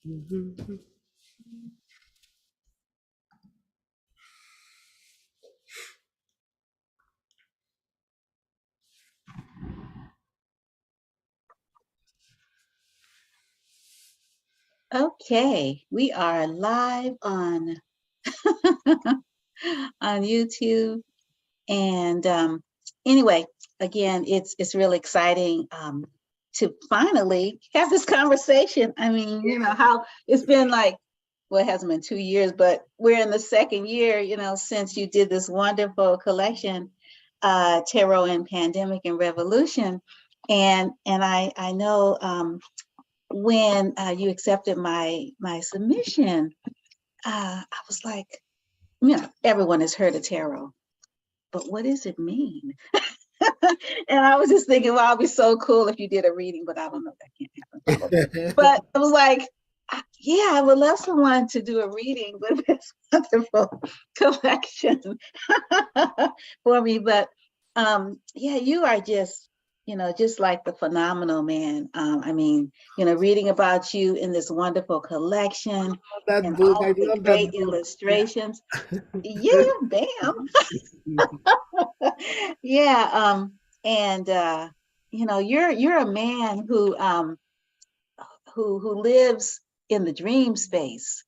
Mhm. Okay, we are live on on YouTube, and anyway, again, it's really exciting to finally have this conversation. I mean, you know how it's been like, well, it hasn't been 2 years, but we're in the second year, you know, since you did this wonderful collection, Tarot and Pandemic and Revolution, and I know when you accepted my submission, I was like, you know, everyone has heard of tarot, but what does it mean? And I was just thinking, well, it'd be so cool if you did a reading, but I don't know, that can't happen probably. But I was like, yeah, I would love someone to do a reading with this wonderful collection for me. But yeah, you are just, you know, just like the phenomenal man. I mean, you know, reading about you in this wonderful collection That and book, all I of the love great that book. Yeah. illustrations. Yeah, bam. Yeah, and you know, you're a man who lives in the dream space,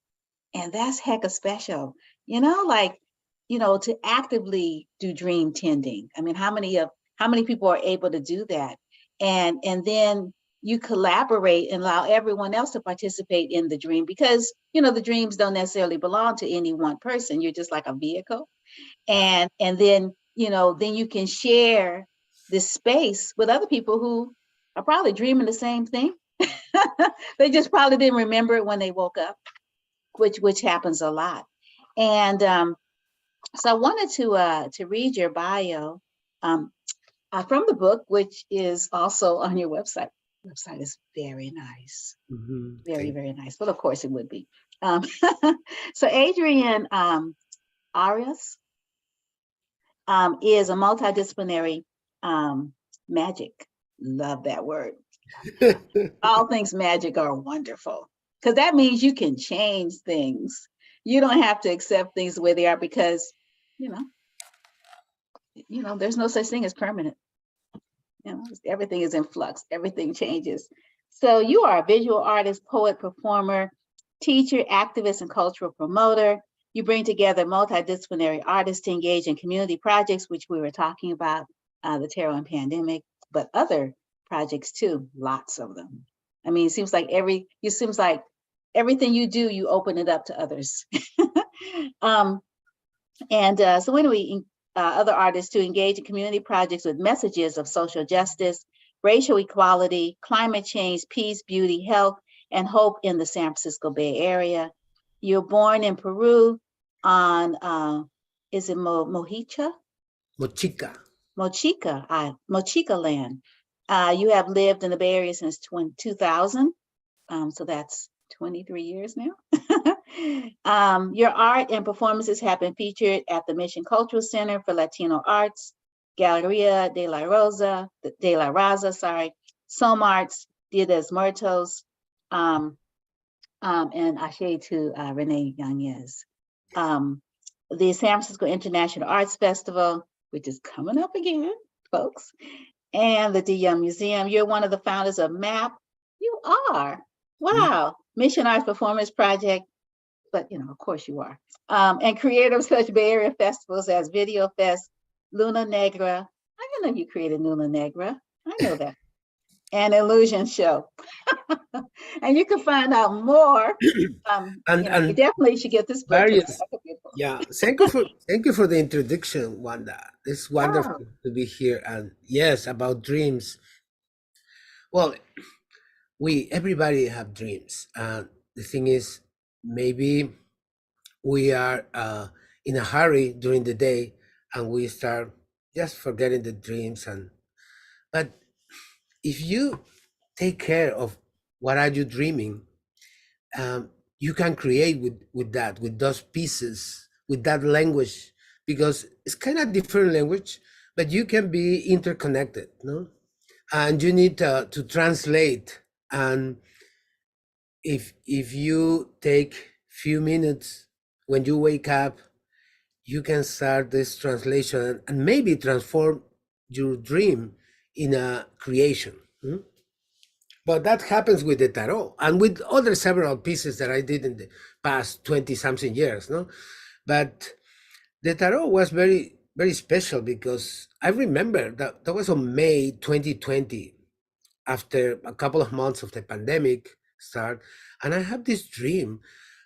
and that's hecka special. You know, like, you know, to actively do dream tending. I mean, how many people are able to do that? And then you collaborate and allow everyone else to participate in the dream, because you know the dreams don't necessarily belong to any one person. You're just like a vehicle, and then you know then you can share this space with other people who are probably dreaming the same thing. They just probably didn't remember it when they woke up, which happens a lot. And so I wanted to read your bio um, from the book, which is also on your website. Website is very nice, Mhm. very Thank very nice. Well, of course it would be. um, so Adrian Arias is a multidisciplinary magic. Love that word. you. All things magic are wonderful, because that means you can change things. You don't have to accept things the way they are, because you know, there's no such thing as permanent. You know, everything is in flux. Everything changes. So you are a visual artist, poet, performer, teacher, activist, and cultural promoter. You bring together multidisciplinary artists to engage in community projects, which we were talking about, the Tarot and Pandemic, but other projects too, lots of them. I mean, it seems like everything you do, you open it up to others. um, and so when we other artists to engage in community projects with messages of social justice, racial equality, climate change, peace, beauty, health, and hope in the San Francisco Bay Area. You're born in Peru on, is it Mojica? Mochica. Mochica land. You have lived in the Bay Area since 2000, so that's 23 years now. Your art and performances have been featured at the Mission Cultural Center for Latino Arts, Galleria de la Raza, sorry, Som Arts, Dia de Muertos, and Ashe to Renee Yanez. The San Francisco International Arts Festival, which is coming up again, folks, and the De Young Museum. You're one of the founders of MAPP. You are. Mm. Wow. Mission Arts Performance Project, but you know, of course you are. And creator of such Bay Area festivals as VideoFest, Luna Negra. I didn't know you created Luna Negra. I know that. And Illusion Show. And you can find out more. You know, you And definitely should get this book, because it's various. like a good book. Yeah, thank you for the introduction, Wanda. It's Oh, wonderful to be here. And yes, about dreams. Well, we everybody have dreams, and the thing is, maybe we are in a hurry during the day, and we start just forgetting the dreams. And but if you take care of what are you dreaming, you can create with that, with those pieces, with that language, because it's kind of different language, but you can be interconnected, no? And you need to translate, and if you take few minutes when you wake up, you can start this translation and maybe transform your dream in a creation. But that happens with the tarot and with other several pieces that I did in the past 20 something years, no? But the tarot was very special because I remember that was on May 2020, after a couple of months of the pandemic start, and I have this dream.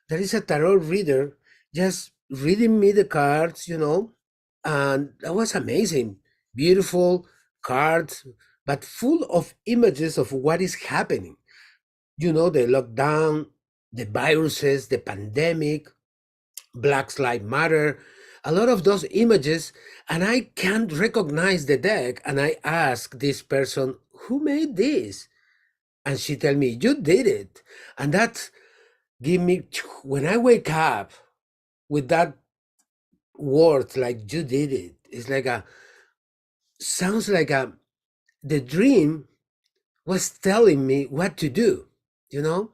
There is a tarot reader just reading me the cards, and that was amazing. Beautiful cards, but full of images of what is happening. The lockdown, the viruses, the pandemic, Black Lives Matter, a lot of those images, and I can't recognize the deck. And I ask this person, who made this? And she tell me, you did it. And that give me, when I wake up with that word, like you did it, it's like sounds like the dream was telling me what to do, you know?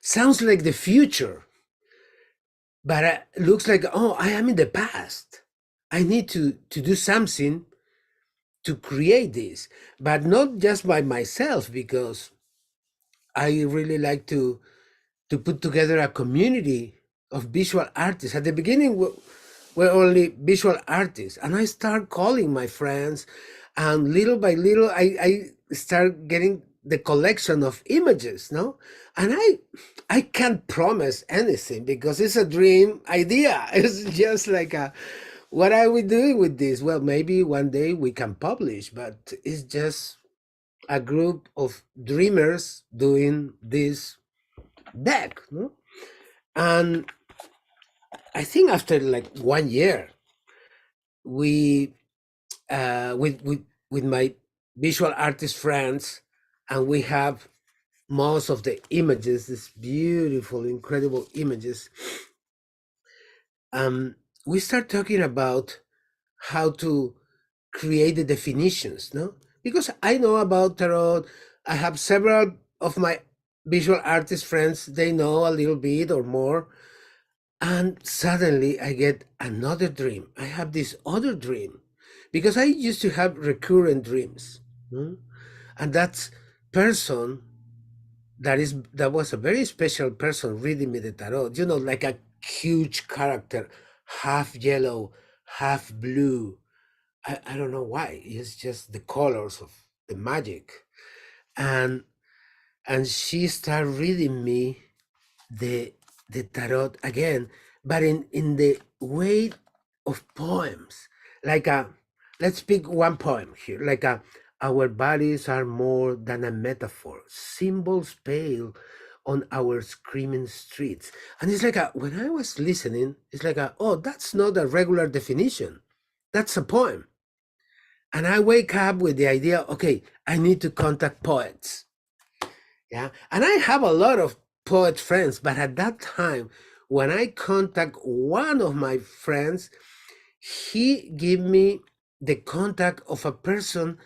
Sounds like the future, but looks like, oh, I am in the past. I need to do something to create this, but not just by myself, because I really like to put together a community of visual artists. At the beginning, we're only visual artists, and I start calling my friends, and little by little, I start getting the collection of images, no? And I can't promise anything because it's a dream idea. It's just like what are we doing with this? Well, maybe one day we can publish, but it's just a group of dreamers doing this deck, no? And I think after like 1 year, we with my visual artist friends, and we have most of the images, these beautiful, incredible images. We start talking about how to create the definitions, no? Because I know about tarot. I have several of my visual artist friends, they know a little bit or more. And suddenly I get another dream. I have this other dream because I used to have recurrent dreams. And that person that was a very special person reading me the tarot, like a huge character, half yellow, half blue. I don't know why. It's just the colors of the magic. And she started reading me the tarot again, but in the way of poems. Like let's pick one poem here. Like our bodies are more than a metaphor. Symbols pale on our screaming streets. And it's like when I was listening, it's like oh, that's not a regular definition. That's a poem. And I wake up with the idea, okay, I need to contact poets. Yeah. And I have a lot of poet friends, but at that time, when I contact one of my friends, he gave me the contact of a person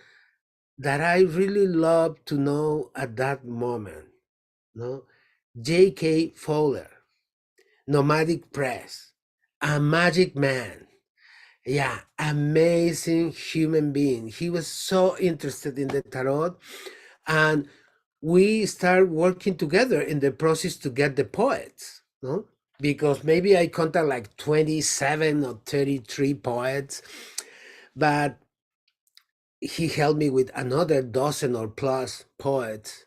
that I really love to know at that moment. No, J.K. Fowler, Nomadic Press, a magic man. Yeah, amazing human being. He was so interested in the tarot, and we start working together in the process to get the poets, no? Because maybe I contact like 27 or 33 poets, but he helped me with another dozen or plus poets.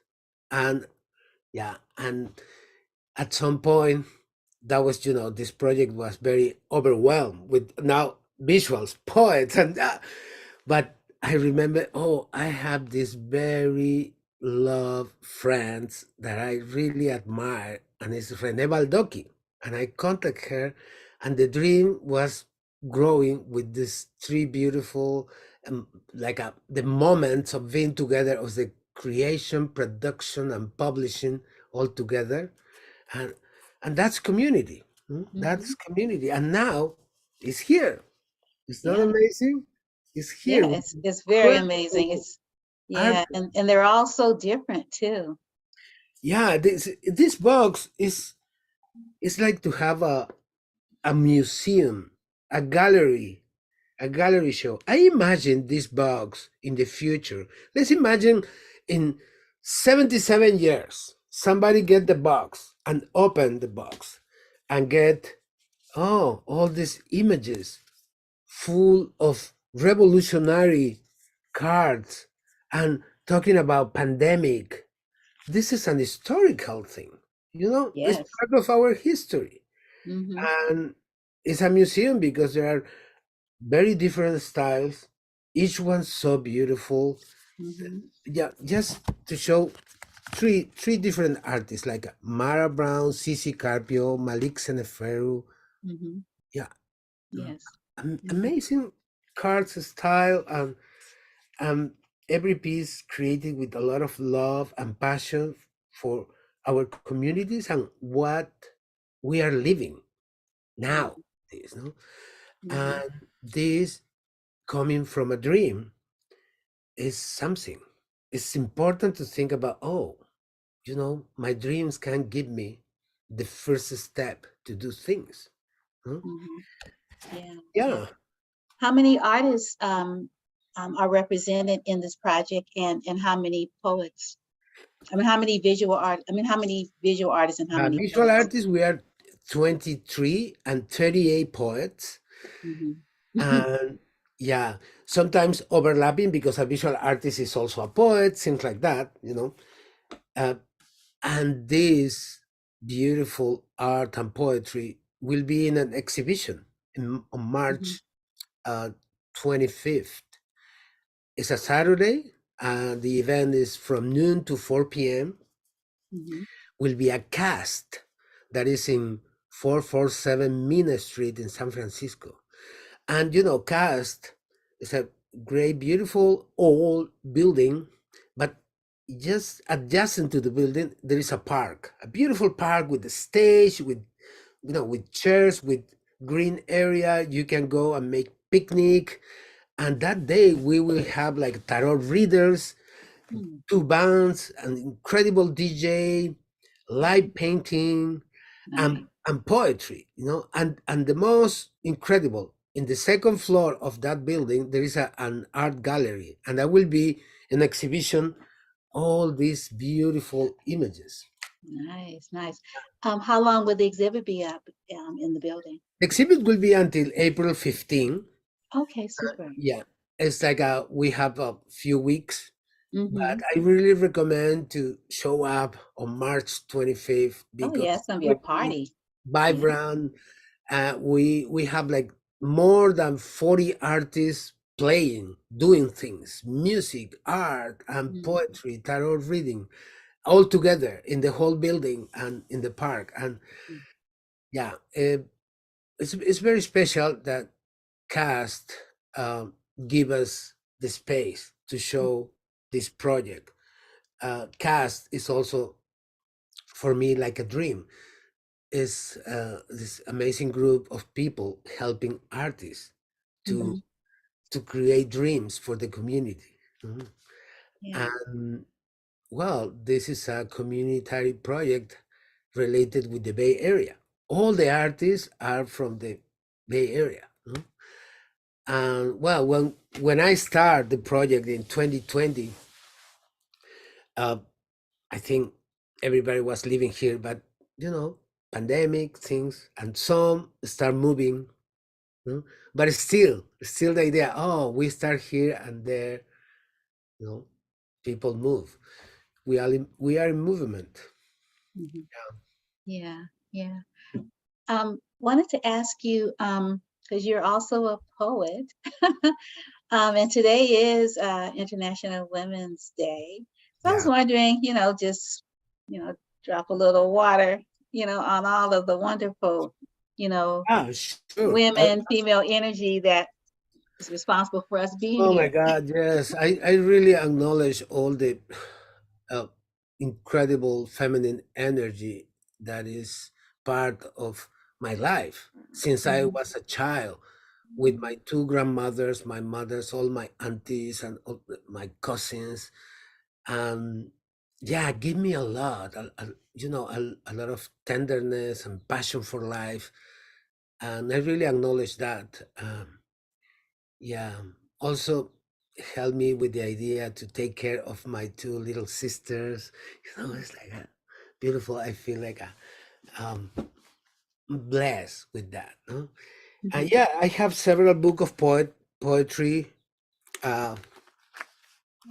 And yeah, and at some point, that was, this project was very overwhelmed with now visuals, poets, and but I remember, oh, I have this very love friends that I really admire, and it's Rene Baldocky. And I contact her, and the dream was growing with these three beautiful, like the moments of being together of the creation, production, and publishing all together, and that's community. That's community, and now it's here. It's not Yeah, amazing. It's here yeah, with it's very amazing. incredible It's yeah, artists. and they're all so different too. yeah, this box is like to have a museum, a gallery, a gallery show. I imagine this box in the future. Let's imagine in 77 years, somebody get the box and open the box and get, oh, all these images full of revolutionary cards and talking about pandemic. This is an historical thing, it's Yes. part of our history. Mm-hmm. And it's a museum because there are very different styles, each one so beautiful. Mm-hmm. Yeah, just to show three different artists like Mara Brown, Cici Carpio, Malik Seneferu. Mm-hmm. Yeah, Yes. Mm-hmm. amazing cards style, and every piece created with a lot of love and passion for our communities and what we are living now. This, no? Mm-hmm. And this coming from a dream is something. It's important to think about, oh, my dreams can give me the first step to do things. Huh? Mm-hmm. Yeah. Yeah. Yeah. How many artists are represented in this project, and how many poets? I mean, how many visual art? I mean, how many visual artists and how many Visual poets? artists, we are 23 and 38 poets. Mm-hmm. And yeah, sometimes overlapping because a visual artist is also a poet, things like that. Uh, and this beautiful art and poetry will be in an exhibition on Mm-hmm. March uh, 25th. It's a Saturday, and the event is from noon to 4 p.m. Mm-hmm. Will be a cast that is in 447 Mina Street in San Francisco. And cast is a great, beautiful old building, but just adjacent to the building, there is a park, a beautiful park with a stage, with chairs, with green area. You can go and make picnic. And that day we will have like tarot readers, Mm-hmm. two bands, an incredible DJ, live painting, Nice. and poetry. And the most incredible, in the second floor of that building there is an art gallery, and there will be an exhibition, all these beautiful images. Nice. Nice. How long will the exhibit be up in the building? The exhibit will be until April 15. Okay, super. Yeah, it's like we have a few weeks, but Mm-hmm. I really recommend to show up on March 25th Oh because yeah, it's gonna be a it will be party. Yeah. vibrant. We have like more than 40 artists playing, doing things, music, art, and Mm-hmm. poetry, tarot reading, all together in the whole building and in the park. And yeah, it's very special that cast um, give us the space to show this project. Cast is also for me like a dream. Is this amazing group of people helping artists to Mm-hmm. create dreams for the community. Mhm. Yeah. And well, this is a communitary project related with the Bay Area. All the artists are from the Bay Area. And well, when I started the project in 2020, uh, I think everybody was living here, but pandemic things, and some start moving. But it's still the idea. Oh, we start here and there. You know, people move. We are in movement. Mm-hmm. Yeah. Yeah. Wanted to ask you, because you're also a poet, and today is International Women's Day. So I was Yeah. wondering, just, drop a little water, on all of the wonderful, you know, Ah, sure. women, female energy that is responsible for us being Oh my here. God, yes. I really acknowledge all the uh, incredible feminine energy that is part of my life since I Mhm. was a child, with my two grandmothers, my mothers, all my aunties, and all my cousins. yeah, give me a lot, a lot of tenderness and passion for life, and I really acknowledge that. Yeah, also helped me with the idea to take care of my two little sisters. It's like beautiful. I feel like um, blessed with that. No? And Mhm. yeah, I have several book of poetry, uh,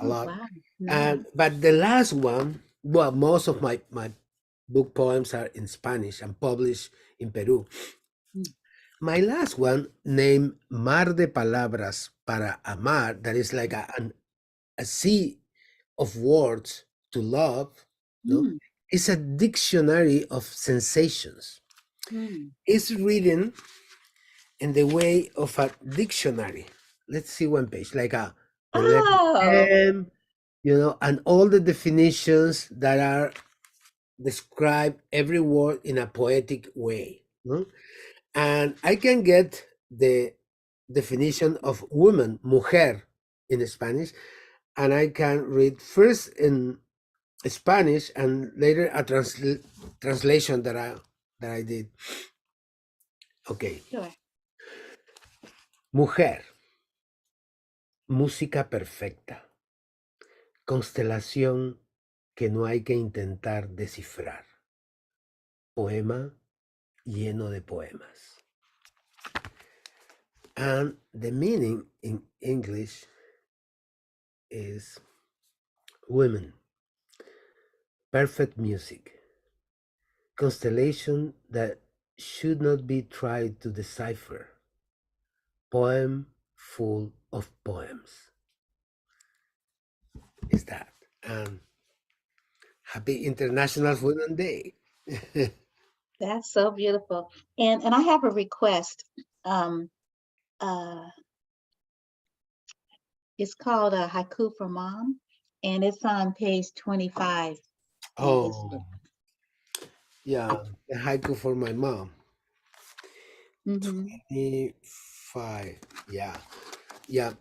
a Oh, lot. wow. Nice. And but the last one, well, most of my book poems are in Spanish and published in Peru. Mm. My last one, named Mar de Palabras para Amar, that is like a sea of words to love, no, Mm. is a dictionary of sensations. Mm. It's written in the way of a dictionary. Let's see one page, like the letter Oh, M, and all the definitions that are describe every word in a poetic way. No? And I can get the definition of woman, mujer, in Spanish, and I can read first in Spanish and later a translation that I did. Okay, sure. mujer, música perfecta, constelación que no hay que intentar descifrar, poema lleno de poemas. And the meaning in English is women, perfect music, constellation that should not be tried to decipher, poem full of poems. Is that? And happy International Women's Day. That's so beautiful. And I have a request. Um, uh, it's called a Haiku for Mom, and it's on page 25 in this book. Oh, yeah, the haiku for my mom. Mm-hmm. 25. Yeah, yeah.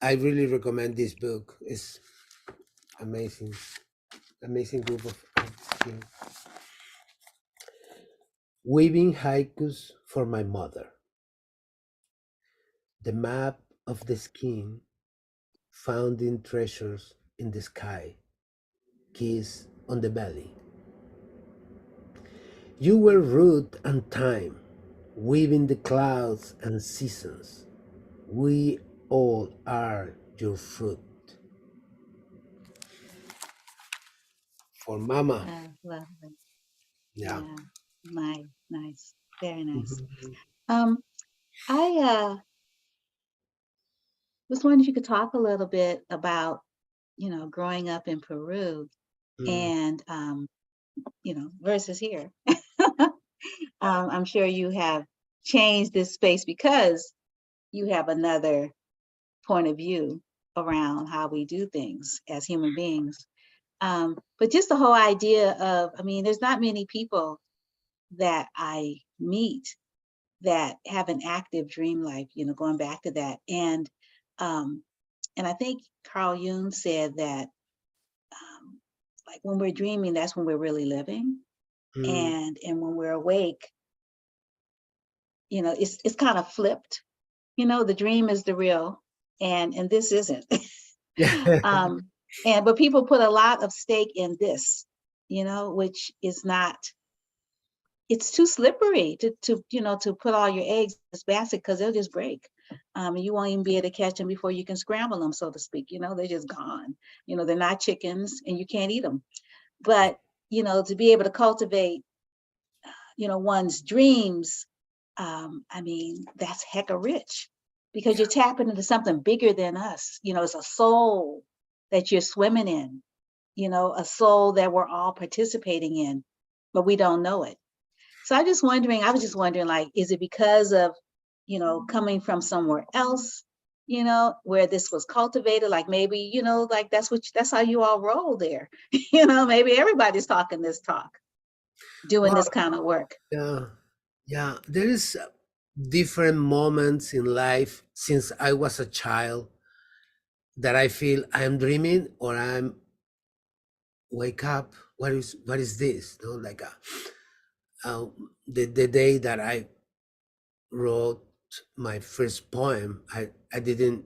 I really recommend this book. It's amazing, amazing group of things. Weaving haikus for my mother. The map of the skin, founding treasures in the sky, kiss on the belly. You were root and time, weaving the clouds and seasons. We all are your fruit. For mama. Lovely. Yeah. Yeah. Nice, nice. Very nice. Mhm. Um, I was wondering if you could talk a little bit about, growing up in Peru Mm, and versus here. I'm sure you have changed this space because you have another point of view around how we do things as human beings. But just the whole idea of, I mean, there's not many people that I meet that have an active dream life, going back to that. Um, and I think Carl Jung said that, like when we're dreaming, that's when we're really living. mm. And when we're awake, it's kind of flipped. The dream is the real, and this isn't. um, but people put a lot of stake in this, which is not. It's too slippery to put all your eggs in this basket because they'll just break. And you won't even be able to catch them before you can scramble them, so to speak. They're just gone. They're not chickens, and you can't eat them. But to be able to cultivate, one's dreams, I mean, that's hecka rich because you're tapping into something bigger than us. It's a soul that you're swimming in, a soul that we're all participating in, but we don't know it. So I was just wondering, like, is it because of, coming from somewhere else, where this was cultivated? Like maybe, like that's how you all roll there. Maybe everybody's talking this talk, doing Well, this kind of work. yeah, yeah. There is different moments in life since I was a child that I feel I'm dreaming or I'm wake up, what is this? No, like the day that I wrote my first poem, I didn't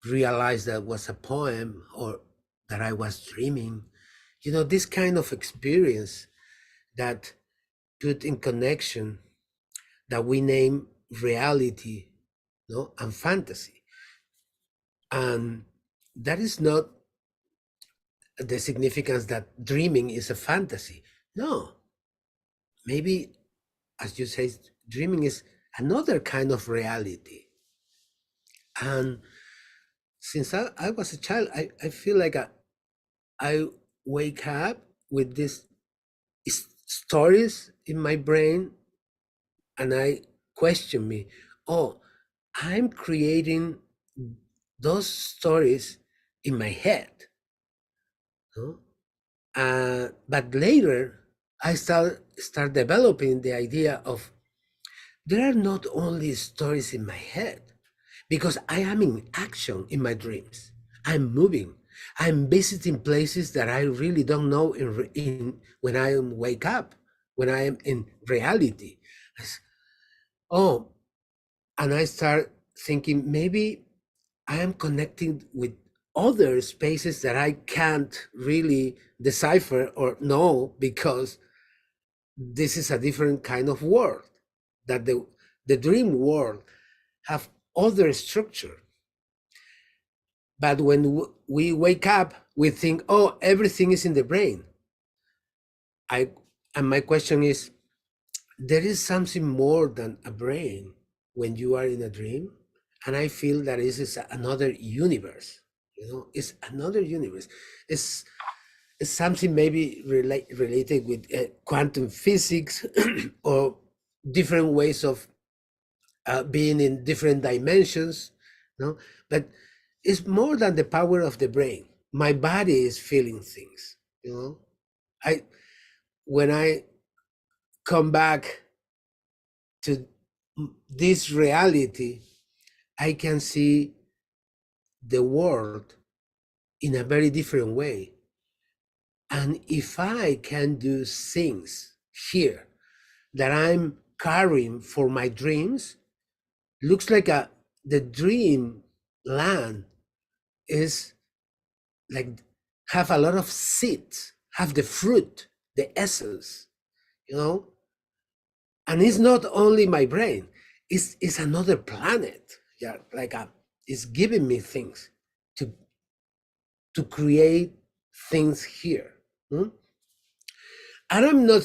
realize that was a poem or that I was dreaming. You know, this kind of experience that put in connection that we name reality, no, and fantasy. And that is not the significance that dreaming is a fantasy. No, maybe, as you say, dreaming is another kind of reality. And since I was a child, I feel like I wake up with these stories in my brain, and I question me, oh, I'm creating those stories in my head. No? But later, I start developing the idea of there are not only stories in my head, because I am in action in my dreams. I'm moving. I'm visiting places that I really don't know in when I wake up, when I am in reality. Oh, and I start thinking maybe I am connecting with other spaces that I can't really decipher or know, because this is a different kind of world, that the dream world have other structure. But when we wake up, we think, oh, everything is in the brain. And my question is, there is something more than a brain when you are in a dream. And I feel that this is another universe. You know, it's another universe. It's it's something maybe related with quantum physics or different ways of being in different dimensions, no? But it's more than the power of the brain. My body is feeling things, you know. I When I come back to this reality, I can see the world in a very different way. And if I can do things here that I'm carrying for my dreams, looks like the dream land is like have a lot of seeds, have the fruit, the essence, you know. And it's not only my brain; it's another planet. Yeah, like it's giving me things to create things here. Hmm? And I'm not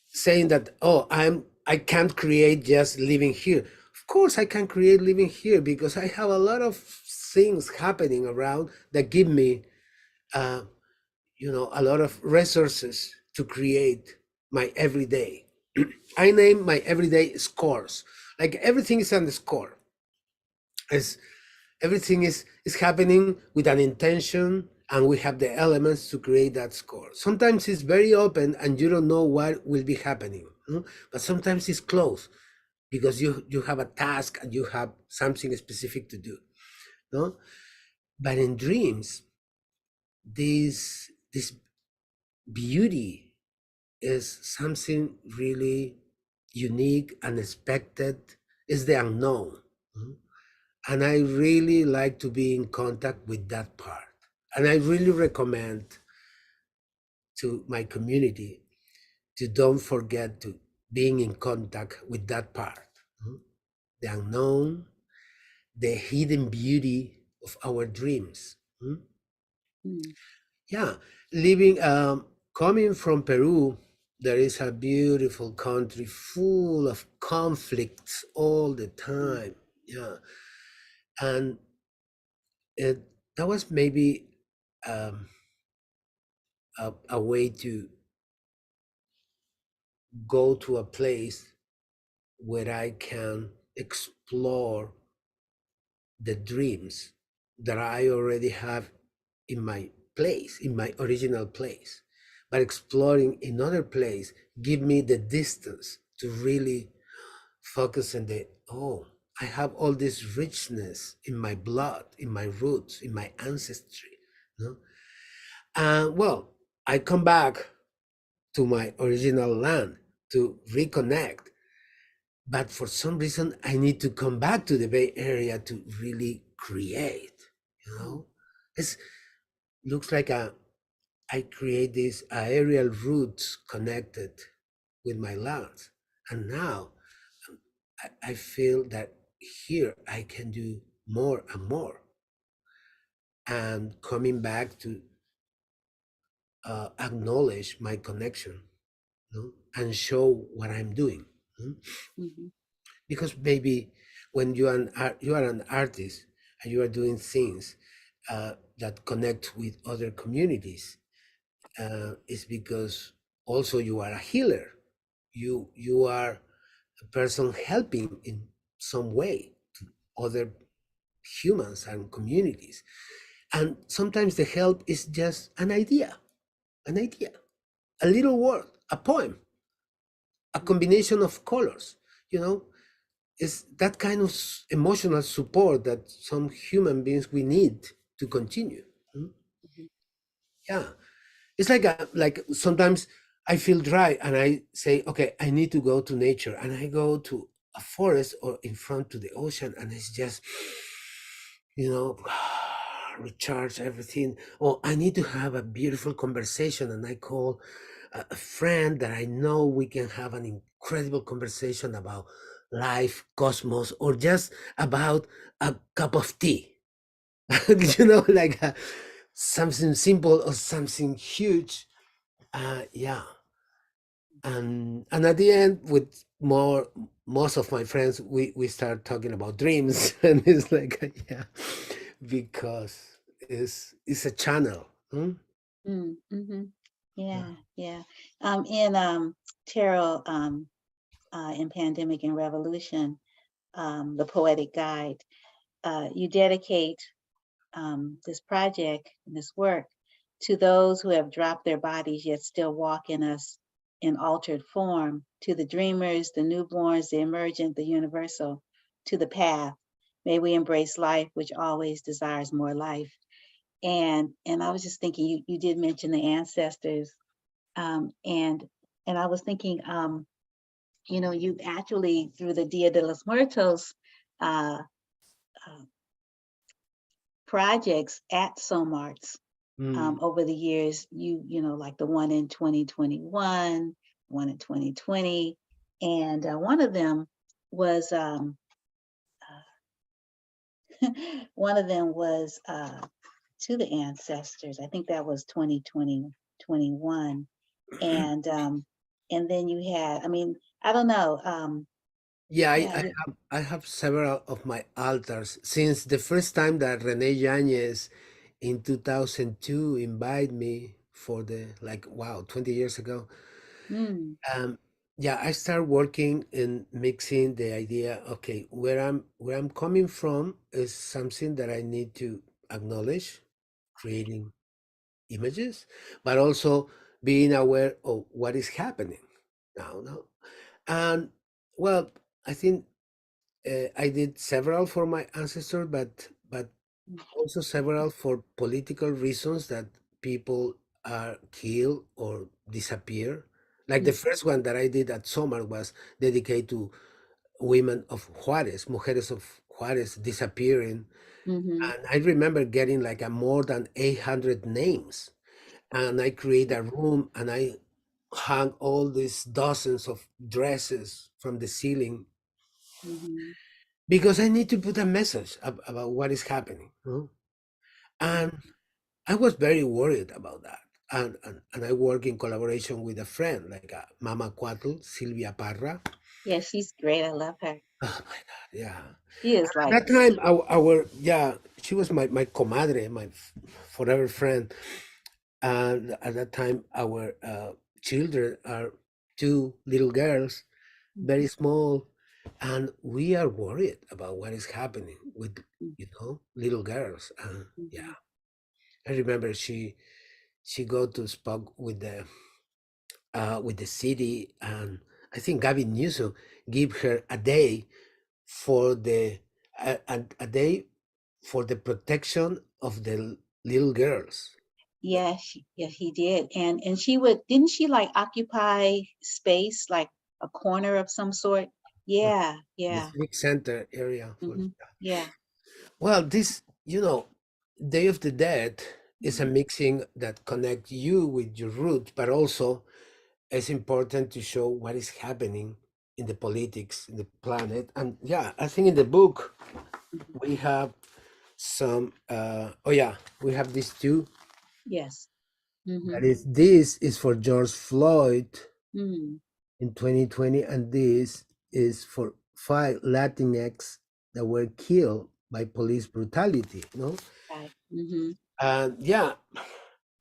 saying that, oh, I can't create just living here. Of course I can create living here, because I have a lot of things happening around that give me uh, a lot of resources to create my everyday. I name my everyday scores. Like everything is on the score. As everything is happening with an intention, and we have the elements to create that score. Sometimes it's very open and you don't know what will be happening, but sometimes it's closed because you have a task and you have something specific to do, no? But in dreams, this beauty is something really unique, unexpected, is the unknown. And I really like to be in contact with that part. And I really recommend to my community to don't forget to being in contact with that part, the unknown, the hidden beauty of our dreams. Mm. Yeah, living, coming from Peru, there is a beautiful country full of conflicts all the time. Yeah, and it, that was maybe um, a way to go to a place where I can explore the dreams that I already have in my place, in my original place. But exploring another place give me the distance to really focus on oh, I have all this richness in my blood, in my roots, in my ancestry. No? Well, I come back to my original land to reconnect. But for some reason, I need to come back to the Bay Area to really create. You mm, know, it looks like I create these aerial routes connected with my lands, and now I feel that here I can do more and more, and coming back to acknowledge my connection, you know, and show what I'm doing. You know? mhm, Because maybe when you are an artist and you are doing things that connect with other communities, is because also you are a healer. You are a person helping in some way to other humans and communities. And sometimes the help is just an idea, a little word, a poem, a combination of colors, you know, is that kind of emotional support that some human beings we need to continue. Mm. mhm, Yeah, it's like sometimes I feel dry and I say, okay, I need to go to nature, and I go to a forest or in front to the ocean, and it's just, you know, recharge everything. Or I need to have a beautiful conversation, and I call a friend that I know we can have an incredible conversation about life, cosmos, or just about a cup of tea. You know, like something simple or something huge. Yeah, and at the end, with most of my friends, we start talking about dreams, and it's like yeah, because it's a channel. Hmm? mhm. Yeah. Yeah, yeah. In Tarot, in Pandemic and Revolution, the poetic guide, you dedicate this project and this work to those who have dropped their bodies yet still walk in us in altered form, to the dreamers, the newborns, the emergent, the universal, to the path. May we embrace life, which always desires more life. And I was just thinking, you did mention the ancestors, um, and and I was thinking, you actually through the Dia de los Muertos uh, uh, projects at SOMARTS, Mm. over the years, like the one in 2021, one in 2020, and one of them was one of them was to the ancestors. I think that was 2020, 21, and then you had, I mean, I don't know, Yeah, yeah, I have several of my altars since the first time that Rene Yanez in 2002 invited me for the like wow 20 years ago. mm, Um, yeah, I started working in mixing the idea. Okay, where I'm coming from is something that I need to acknowledge, creating images, but also being aware of what is happening now. No, and well, I think I did several for my ancestors, but also several for political reasons that people are killed or disappear. Like the mm, first one that I did at Somar was dedicated to women of Juarez, mujeres of Juarez disappearing. mm-hmm, And I remember getting like a more than 800 names. And I create a room and I hung all these dozens of dresses from the ceiling mm-hmm, because I need to put a message about what is happening. You know? And I was very worried about that. And I work in collaboration with a friend, like Mama Cuatl, Silvia Parra. yeah, she's great. I love her. Oh my God, yeah. She is At like, that time, yeah, she was my comadre, my forever friend. And at that time, our children are two little girls, very small, and we are worried about what is happening with, little girls. Yeah, mm-hmm, I remember she go to spoke with the city, and I think Gavin Newsom give her a day for a day for the protection of the little girls. Yeah, he did. And she would, didn't she like occupy space, like a corner of some sort? Yeah, the yeah. civic center area for. Hmm. Yeah. Well, this, Day of the Dead is a Mhm. mixing that connect you with your roots, but also it's important to show what is happening in the politics in the planet. And yeah, I think in the book Mhm. we have some. Oh yeah, we have these two. Yes. Hmm. That is, this is for George Floyd Mm. in 2020, and this is for 5 Latinx that were killed by police brutality. Right. Hmm. And yeah,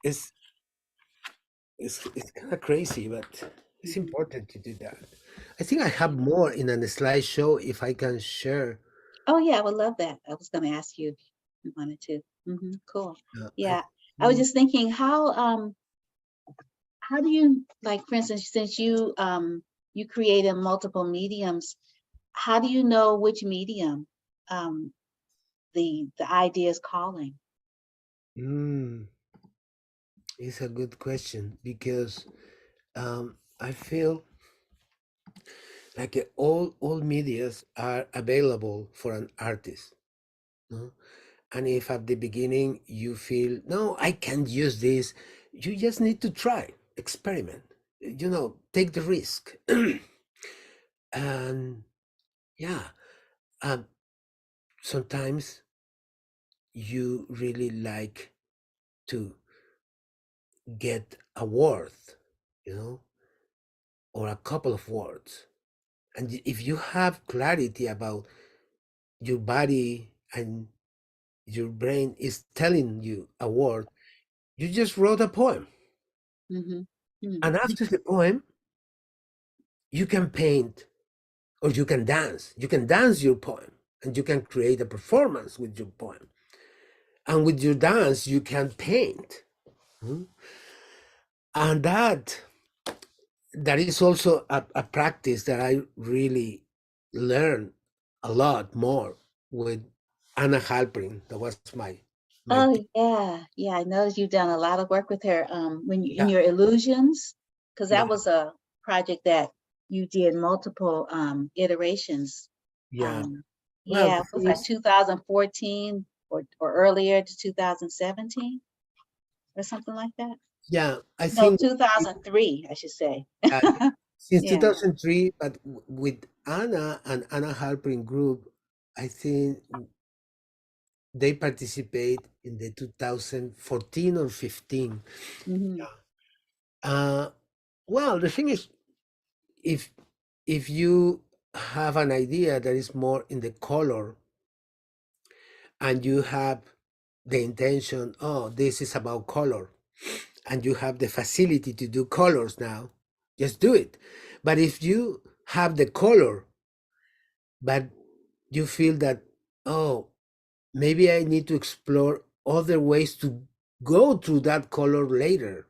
it's it's kind of crazy, but it's Hmm. important to do that. I think I have more in a slideshow if I can share. Oh yeah, I would love that. I was going to ask you if you wanted to. Cool. I Yeah. I was think, just thinking how do you, like, for instance, since you created multiple mediums, how do you know which medium um the idea is calling? mm, it's a good question because I feel like all medias are available for an artist. No? And if at the beginning you feel, no, I can't use this, you just need to try, experiment, take the risk. And yeah, um, sometimes you really like to get a word, you know, or a couple of words. And if you have clarity about your body and your brain is telling you a word, you just wrote a poem. Mm-hmm. Mm. And after the poem, you can paint or you can dance. You can dance your poem and you can create a performance with your poem. And with your dance, you can paint. Mhm. And that is also a practice that I really learned a lot more with Anna Halprin. That was my Oh yeah, yeah. I noticed you've done a lot of work with her. When you in yeah, your illusions, because that yeah, was a project that you did multiple iterations. yeah. Um, Well, yeah, the it was thing like is, 2014 or earlier to 2017 or something like that. yeah, I No, think 2003, I should say. uh, since Yeah. 2003, but with Anna and Anna Halprin group, I think they participate in the 2014 or 15. Hmm. Uh, well, the thing is, if if you have an idea that is more in the color and you have the intention, oh, this is about color, and you have the facility to do colors now, just do it. But if you have the color, but you feel that, oh, maybe I need to explore other ways to go through that color later,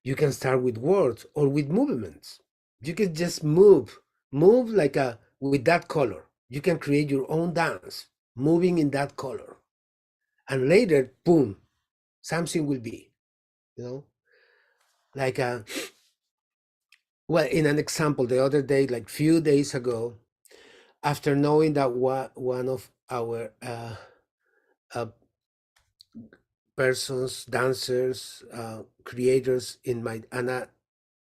you can start with words or with movements. You can just move like a with that color. You can create your own dance moving in that color, and later, boom, something will be, you know, like a well. In an example, the other day, like few days ago, after knowing that one of our uh, persons, dancers, creators in my Anna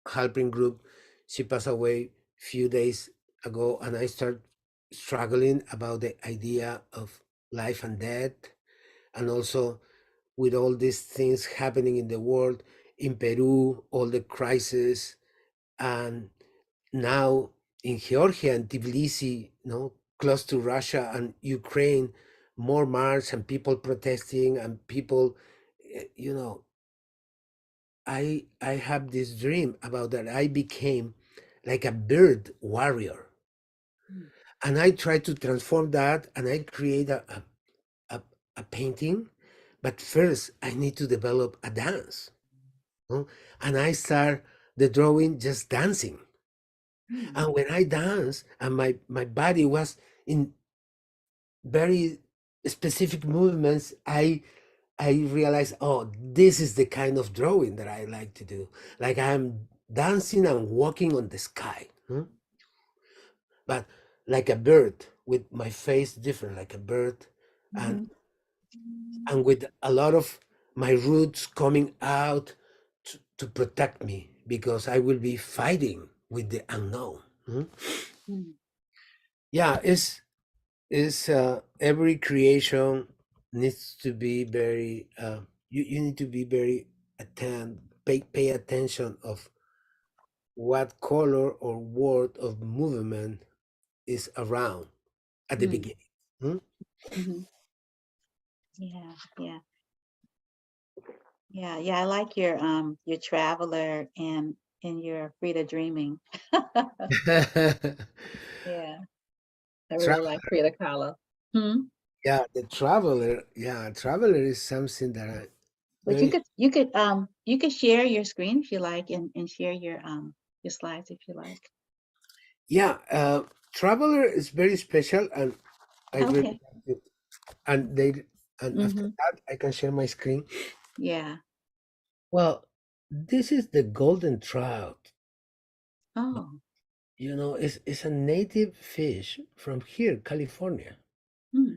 Halprin group, she passed away few days ago, and I started struggling about the idea of life and death, and also with all these things happening in the world, in Peru, all the crisis, and now in Georgia and Tbilisi, close to Russia and Ukraine, more march and people protesting and people, you know, I have this dream about that I became like a bird warrior, and I try to transform that, and I create a, a painting, but first I need to develop a dance, no? And I start the drawing just dancing, Mm. and when I dance and my body was in very specific movements, I I realized, oh, this is the kind of drawing that I like to do. Like I'm dancing and walking on the sky, but like a bird with my face different, like a bird, and Hmm. with a lot of my roots coming out to protect me because I will be fighting with the unknown. Hmm. Yeah, it's every creation needs to be very you need to be very pay attention of what color or word of movement is around at the Hmm. beginning. Hmm? Hmm. Yeah, yeah, yeah, yeah. I like your traveler and your Frida dreaming. Yeah, I really Tra- like Frida Kahlo. Hmm. yeah, the traveler. Yeah, traveler is something that I But you very. could you could you could share your screen if you like and share your slides if you like. Yeah, traveler is very special, and I really Okay. like it. And they and after Mm-hmm. that, I can share my screen. Yeah. Well, this is the golden trout. Oh. It's a native fish from here, California. Hmm.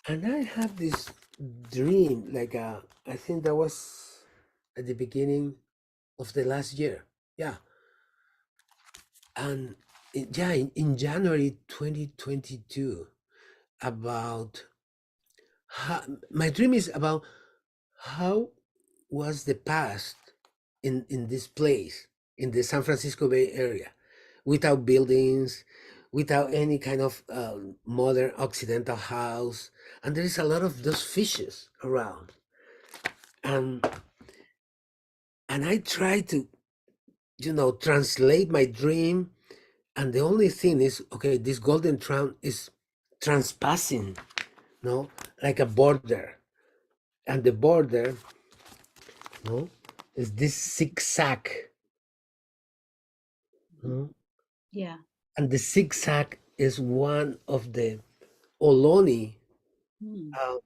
And I have this dream, like I think that was at the beginning of the last year. Yeah, and yeah, in January 2022, about my dream is about how was the past in this place in the San Francisco Bay Area, without buildings, without any kind of modern occidental house, and there is a lot of those fishes around, and I try to translate my dream, and the only thing is, okay, this golden trout is transpassing, no, like a border, and the border, no, is this zigzag, no? Yeah. And the zigzag is one of the Oloni Hmm. uh,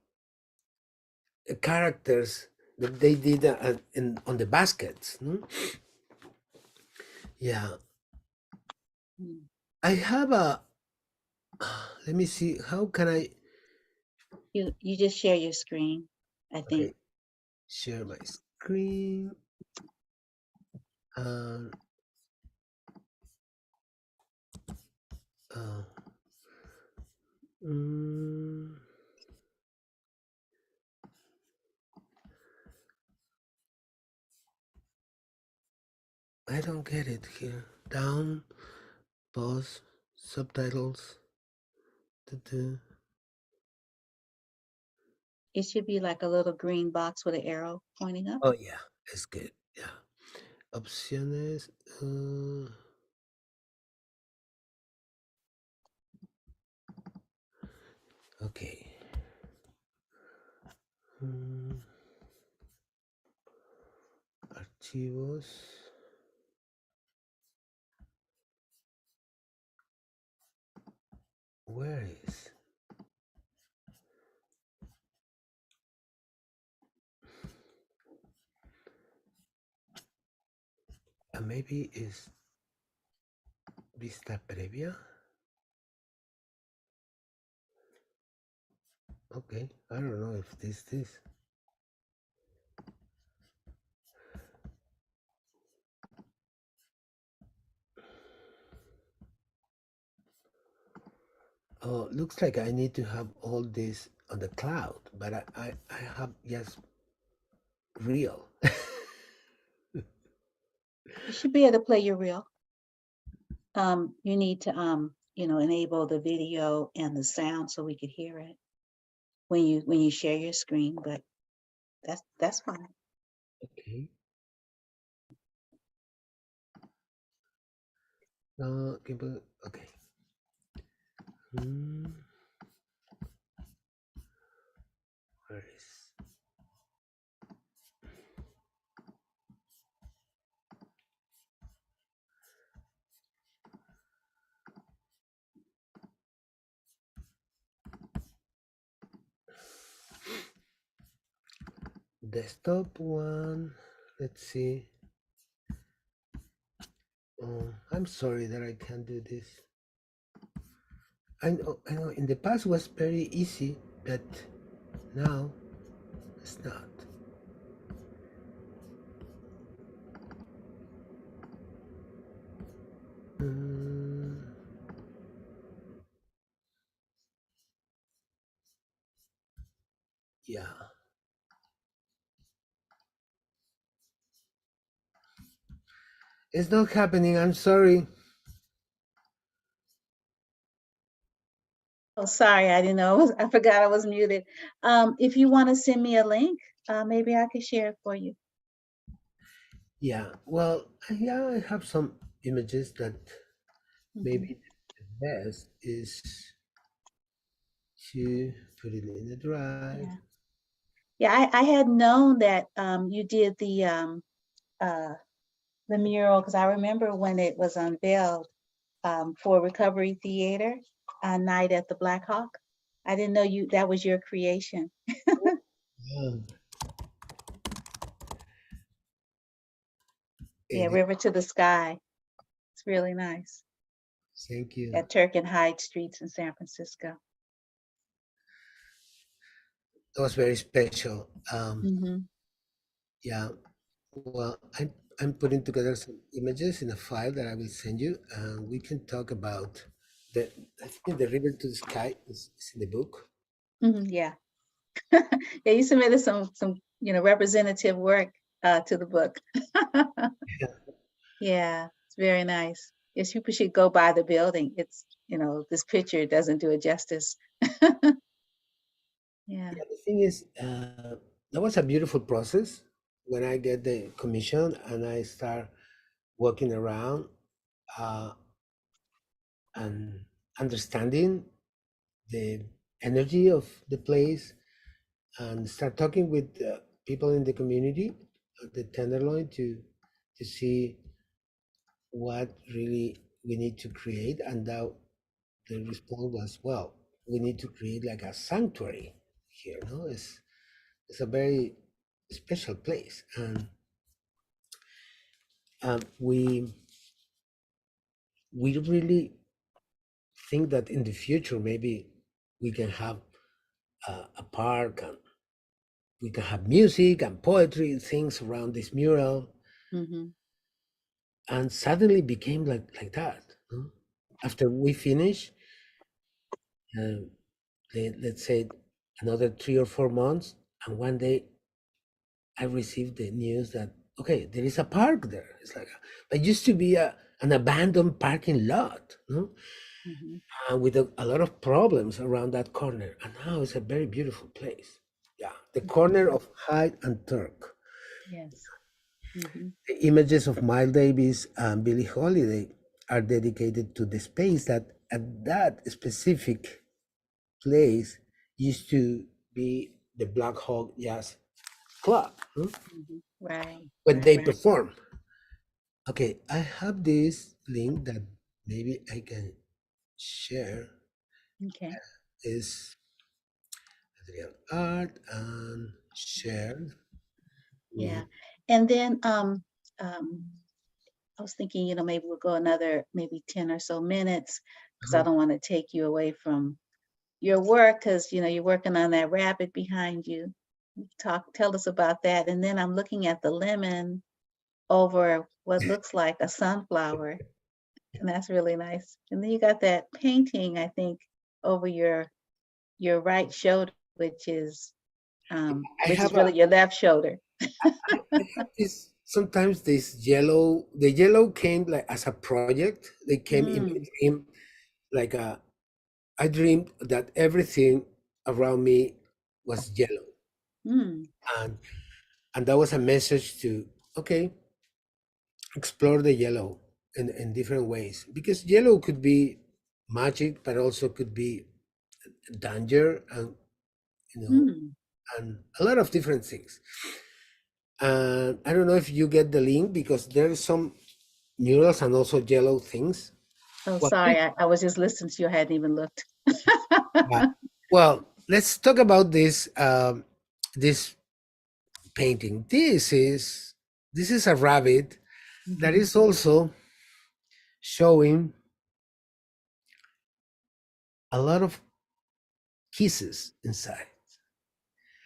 characters that they did on the baskets. No? Yeah, Hmm. I have a. Let me see. How can I You just share your screen, I think. okay share my screen? And uh, mm, I don't get it here. Down, pause, subtitles. Du-du. It should be like a little green box with an arrow pointing up. Oh yeah, it's good. Yeah, opciones. Okay. Mm, archivos. Where is? Maybe is vista previa. Okay, I don't know if this. Oh, looks like I need to have all this on the cloud, but I have just real. You should be able to play your reel. You need to enable the video and the sound so we could hear it when you share your screen, but that's fine. Okay. Okay. Hmm, where is? desktop one. Let's see. Oh, I'm sorry that I can't do this. I know in the past was very easy, but now it's not. Mm, yeah, it's not happening. I'm sorry. Oh, sorry, I didn't know. I forgot I was muted. If you want to send me a link, maybe I could share it for you. Yeah, well, yeah, I have some images that Mhm. maybe the best is to put it in the drive. Yeah, yeah. I had known that you did the mural because I remember when it was unveiled for Recovery Theater, Night at the Black Hawk. I didn't know that was your creation. Yeah, Yeah, it is. River to the Sky. It's really nice Thank you. at Turk and Hyde Streets in San Francisco. It was very special. Hmm. Yeah, well, I'm putting together some images in a file that I will send you, and we can talk about the. I think the river to the sky is in the book. Yeah. Yeah, you submitted some representative work to the book. Yeah, it's very nice. Yes, people should go by the building. It's, this picture doesn't do it justice. Yeah. Yeah, the thing is, that was a beautiful process when I get the commission and I start walking around uh, and understanding the energy of the place and start talking with people in the community at the Tenderloin to see what really we need to create. And that the response was, well, we need to create like a sanctuary here. No, it's a very special place, and we really think that in the future maybe we can have a park and we can have music and poetry and things around this mural, Hmm. and suddenly became like that. No? After we finish, uh, let's say another 3 or 4 months, and one day I received the news that okay, there is a park there. It's like it used to be an abandoned parking lot, no? Hmm. With a lot of problems around that corner, and now it's a very beautiful place. Yeah, the corner of Hyde and Turk. Yes. Hmm. The images of Miles Davis and Billie Holiday are dedicated to the space that at that specific place used to be the Black Hawk Jazz Club, Hmm. Right. when they perform. Okay, I have this link that maybe I can share. Okay. Is Adrian Art and share Yeah. with. And then um, I was thinking, maybe we'll go another maybe 10 or so minutes because I uh, don't want to take you away from your work because you're working on that rabbit behind you. Tell us about that. And then I'm looking at the lemon over what looks like a sunflower, and that's really nice. And then you got that painting, I think, over your right shoulder, I which have is really your left shoulder. I have this sometimes this yellow. The yellow came like as a project. They came in my Mm, dream like a. I dreamed that everything around me was yellow, mm, and that was a message to okay, explore the yellow in different ways, because yellow could be magic, but also could be danger, and you know, mm. and a lot of different things. And I don't know if you get the link because there are some murals and also yellow things. Oh, Well, sorry, I was just listening to you. I hadn't even looked. uh, well, let's talk about this this painting. This is a rabbit that Mhm. is also showing a lot of kisses inside.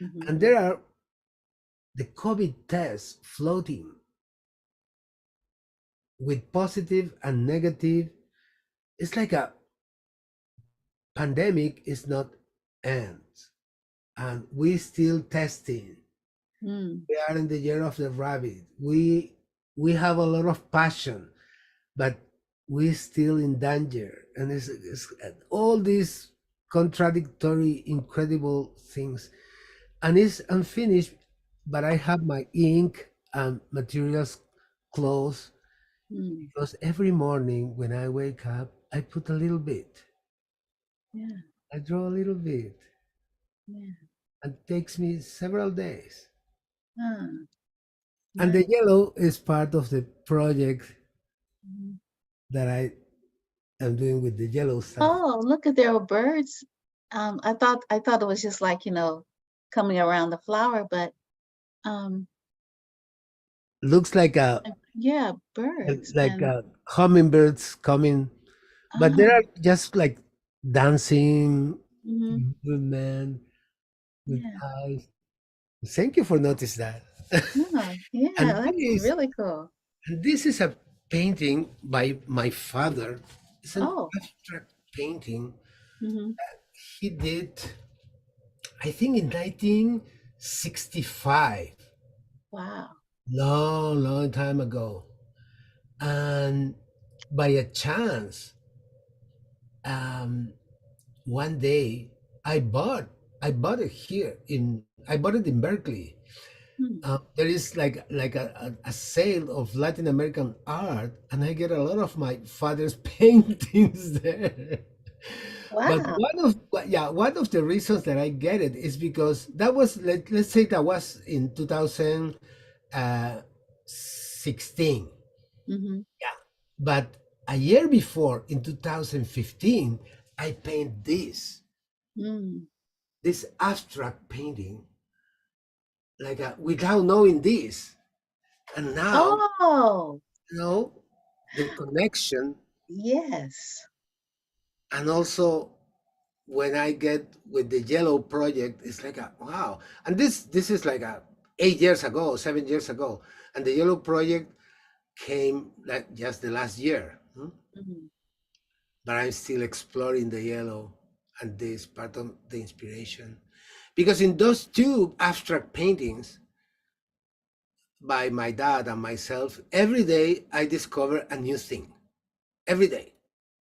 Mhm. And there are the COVID tests floating with positive and negative. It's like a pandemic is not ends. And we still testing. Mm. We are in the year of the rabbit. We have a lot of passion, but we still in danger. And it's all these contradictory, incredible things. And it's unfinished, but I have my ink and materials close Mm. because every morning when I wake up, I put a little bit. Yeah. I draw a little bit, Yeah. and it takes me several days. Ah, And the nice. yellow is part of the project Mhm. that I am doing with the yellow stuff. Oh, look at there were birds. I thought it was just like, coming around the flower, but um Looks like a yeah, birds like and hummingbirds coming, but they ah, are just like dancing mhm, movement with yeah. eyes. Thank you for notice that. No, yeah, and that's this really cool. and this is a painting by my father. It's an Oh, abstract painting mhm. he did, I think, in 1965, Wow. long, long time ago. And by a chance, um, one day I bought it here I bought it in Berkeley. Hmm. There is like a sale of Latin American art, and I get a lot of my father's paintings there. But Wow. one of the reasons that I get it is because that was let's say that was in 2016. Mhm. Yeah, but a year before, in 2015, I paint Mm. this abstract painting, like without knowing this, and now Oh, you know the connection, yes. and also when I get with the yellow project, it's like a wow. And this is like a 8 years ago, 7 years ago, and the yellow project came like just the last year. Mhm. But I'm still exploring the yellow, and this part of the inspiration, because in those two abstract paintings by my dad and myself, every day I discover a new thing. Every day,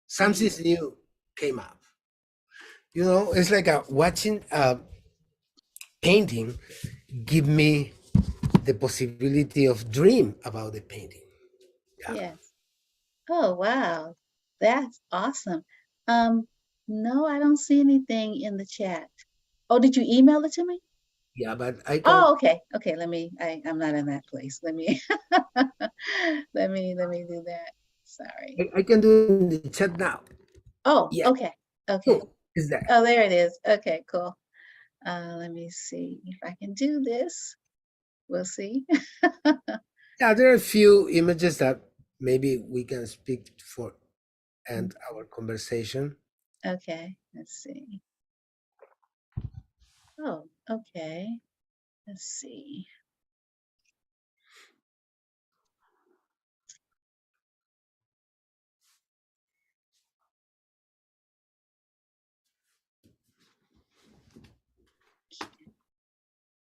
something Mhm. new came up. It's like watching a painting give me the possibility of dream about the painting. Yeah, Yes. Oh, wow. That's awesome. Um, no, I don't see anything in the chat. Oh, did you email it to me? yeah, but I can Oh, okay. Okay, I'm not in that place. Let me let me do that. Sorry. I can do it in the chat now. Oh, Yeah, okay. Okay. cool. It's there. Oh, there it is. Okay, cool. Let me see if I can do this. We'll see. Yeah, there are a few images that maybe we can speak for end our conversation. Okay, let's see. Oh, okay. Let's see.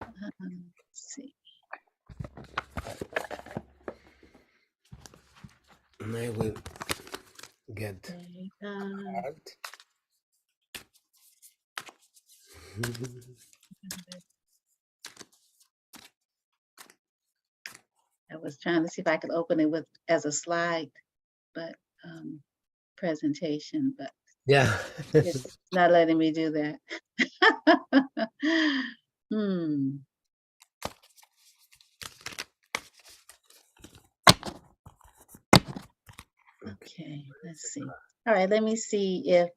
Let's see. And I will get Okay. art. I was trying to see if I could open it with as a slide, but presentation, but Yeah. it's not letting me do that. Hmm. Okay, let's see. All right, let me see if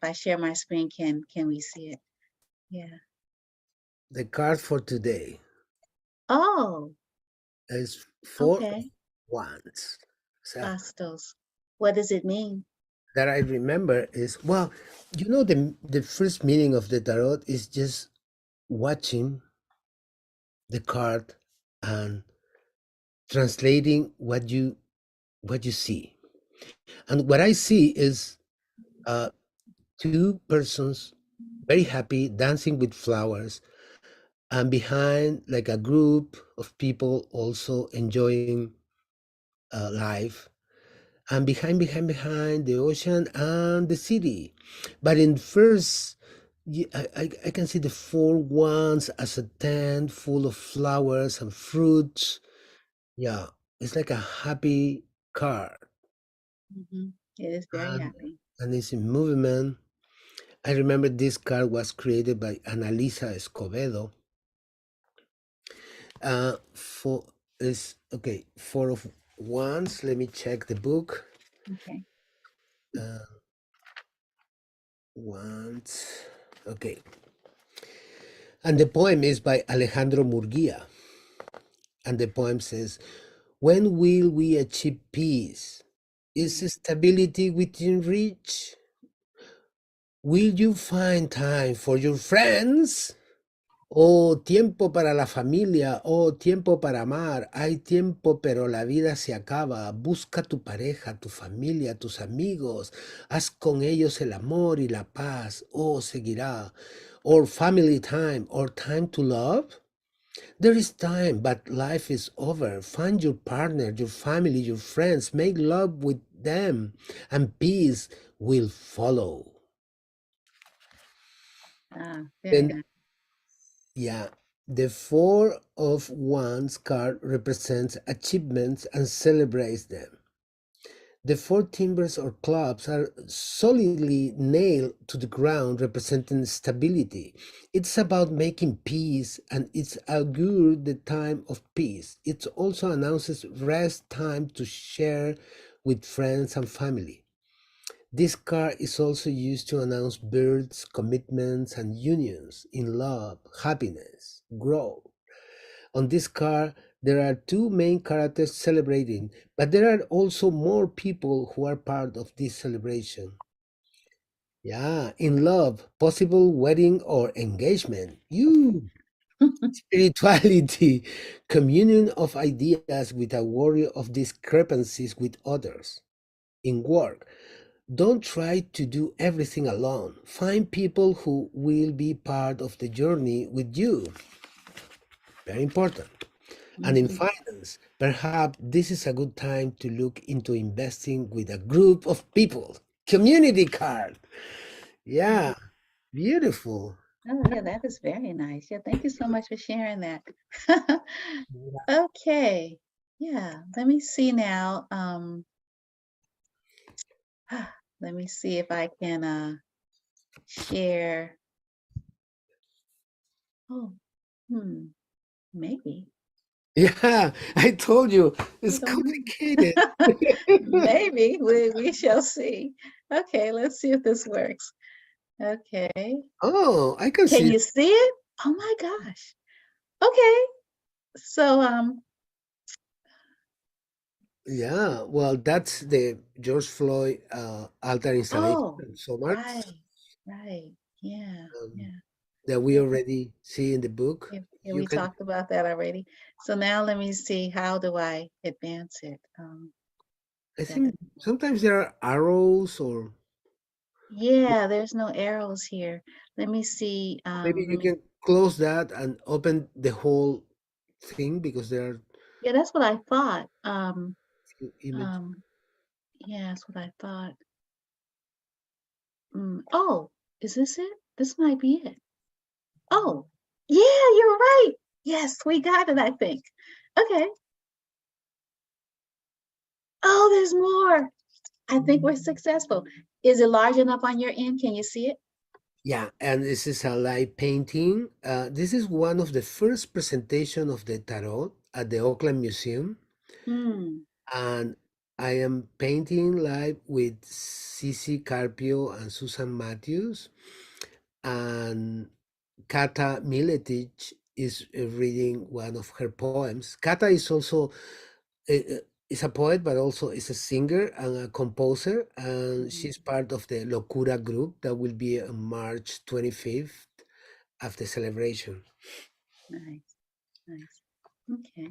I share my screen, can we see it? Yeah. The card for today. Oh, It's four of okay. wands. So Bastos. What does it mean? that I remember is, well, the first meaning of the tarot is just watching the card and translating what you see. And what I see is uh, two persons very happy dancing with flowers, and behind like a group of people also enjoying life, and behind the ocean and the city. But in first, I can see the four wands as a tent full of flowers and fruits. Yeah, it's like a happy card, It is very and happy. it's in movement. I remember this card was created by Analisa Escobedo. For is okay. Four of wands. Let me check the book. Okay. Uh, wands. Okay. And the poem is by Alejandro Murguia. And the poem says, when will we achieve peace? Is stability within reach? Will you find time for your friends? Oh, tiempo para la familia, oh, tiempo para amar. Hay tiempo, pero la vida se acaba. Busca tu pareja, tu familia, tus amigos. Haz con ellos el amor y la paz. Oh, seguirá. Or family time, or time to love. There is time, but life is over. Find your partner, your family, your friends. Make love with them, and peace will follow. Ah, very Then, nice. yeah, the Four of Wands card represents achievements and celebrates them. The four timbers or clubs are solidly nailed to the ground, representing stability. It's about making peace, and it's augured the time of peace. It also announces rest time to share with friends and family. This card is also used to announce births, commitments, and unions in love, happiness, growth. On this card, there are two main characters celebrating, but there are also more people who are part of this celebration. Yeah, in love, possible wedding or engagement. You spirituality, communion of ideas with a worry of discrepancies with others. In work, don't try to do everything alone. Find people who will be part of the journey with you. Very important. And in Mhm. finance, perhaps this is a good time to look into investing with a group of people. Community card. Yeah, beautiful. Oh, yeah, that is very nice. Yeah, thank you so much for sharing that. Okay. Yeah, let me see now. Let me see if I can share. Oh, hmm, maybe. Yeah, I told you I it's don't know. complicated. Maybe we shall see. Okay, let's see if this works. Okay. Oh, I can Can see. you see it? Oh my gosh. Okay. So Yeah, well, that's the George Floyd altar installation. oh, So much right. Right. Yeah. um, Yeah. that we Yeah. already see in the book. Yeah, yeah, You we can talked about that already. So now let me see, how do I advance it? I Da, da. think sometimes there are arrows, or Yeah, there's no arrows here. Let me see. maybe Let you me. can close that and open the whole thing because there are Yeah, that's what I thought. few images. Um, yeah, that's what I thought. Oh, is this it? This might be it. Oh, yeah, you're right. Yes, we got it, I think. Okay. Oh, there's more. I think we're successful. Is it large enough on your end? Can you see it? Yeah, and this is a live painting. This is one of the first presentation of the tarot at the Oakland Museum, Hmm. and I am painting live with Cici Carpio and Susan Matthews, and Kata Miletic is reading one of her poems. Kata is also is a poet, but also is a singer and a composer, and Mhm. she's part of the Locura group that will be on March 25th after celebration. Nice, nice. Okay.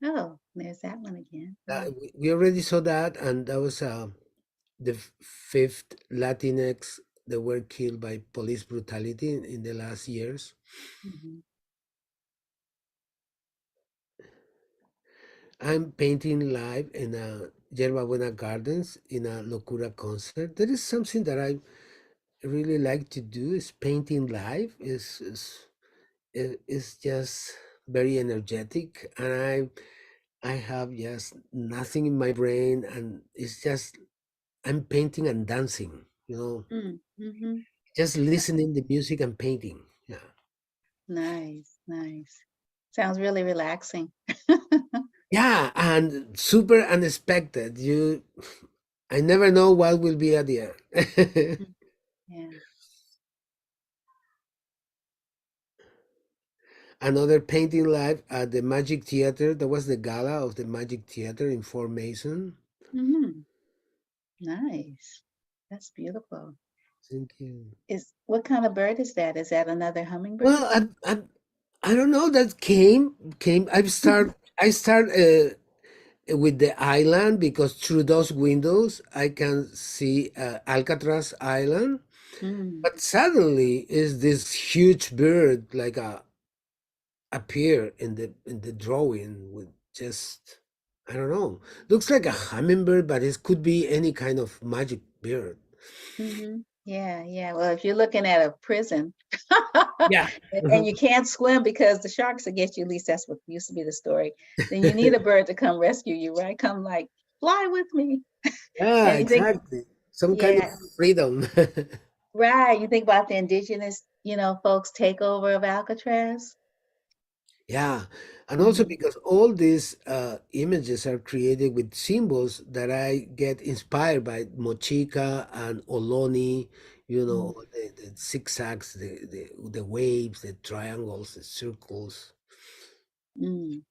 Oh, there's that one again. Oh. We already saw that, and that was the fifth Latinx that were killed by police brutality in the last years. Mhm. I'm painting live in Yerba Buena Gardens in a Locura concert. There is something that I really like to do is painting live. Is just very energetic, and I have just nothing in my brain, and it's just I'm painting and dancing. Mm. Mhm. Just listening the music and painting. Yeah. Nice, nice. Sounds really relaxing. Yeah, and super unexpected. I never know what will be at the end. Mm. Yeah. Another painting live at the Magic Theater. That was the gala of the Magic Theater in Fort Mason. Mhm. Nice. That's beautiful. Thank you. Is what kind of bird is that? Is that another hummingbird? Well, I don't know. That came. I start with the island because through those windows I can see Alcatraz Island. Mm. But suddenly is this huge bird like a appear in the drawing with just I don't know. Looks like a hummingbird, but it could be any kind of magic bird. Mm-hmm. Yeah, yeah. Well, if you're looking at a prison Yeah. and you can't swim because the sharks will get you, at least that's what used to be the story, then you need a bird to come rescue you, right? Come like, fly with me. Yeah, And you think, exactly. Some kind of yeah, freedom. right. You think about the indigenous, folks takeover of Alcatraz. Yeah, and also Mm, because all these images are created with symbols that I get inspired by Mochica and Oloni, mm, the zigzags, the waves, the triangles, the circles. mm.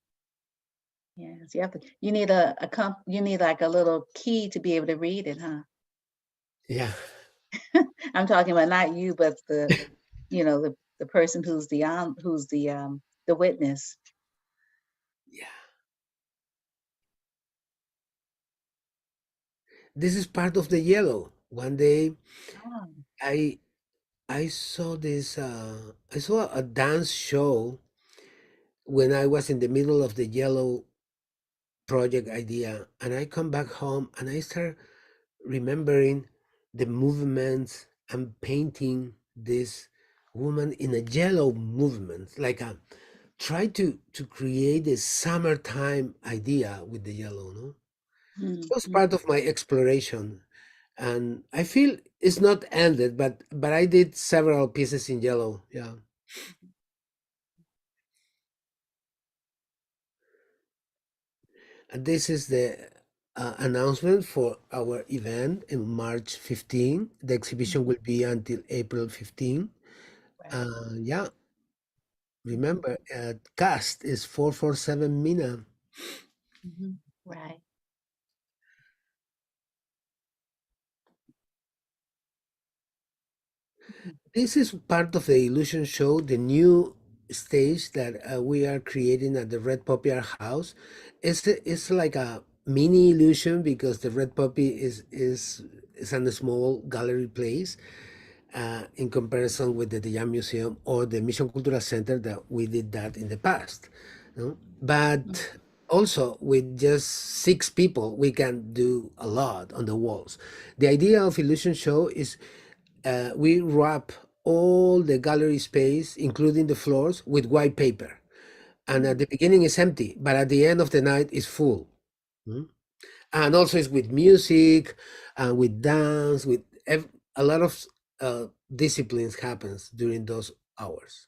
Yes, you need you need like a little key to be able to read it, huh? Yeah, I'm talking about not you, but the person who's the witness. yeah. This is part of the yellow. One day, Oh. I I saw a dance show when I was in the middle of the yellow project idea, and I come back home and I start remembering the movements and painting this woman in a yellow movement, like a try to create a summertime idea with the yellow. No, it was Mm-hmm. part of my exploration, and I feel it's not ended, but I did several pieces in yellow. Yeah. And this is the announcement for our event in March 15. The exhibition will be until April 15. Right. Yeah, Mm-hmm. remember, cast is 447 Mina. Mm-hmm. Right. Mhm. This is part of the illusion show, the new stage that we are creating at the Red Poppy Art House. It's like a mini illusion because the Red Poppy is in a small gallery place in comparison with the Dejan Museum or the Mission Cultural Center that we did that in the past. No? Mm. But also with just 6 people, we can do a lot on the walls. The idea of Illusion Show is we wrap all the gallery space, including the floors, with white paper. And at Mm. the beginning it's empty, but at the end of the night it's full. Mm? And also it's with music and with dance, with a lot of disciplines happens during those hours.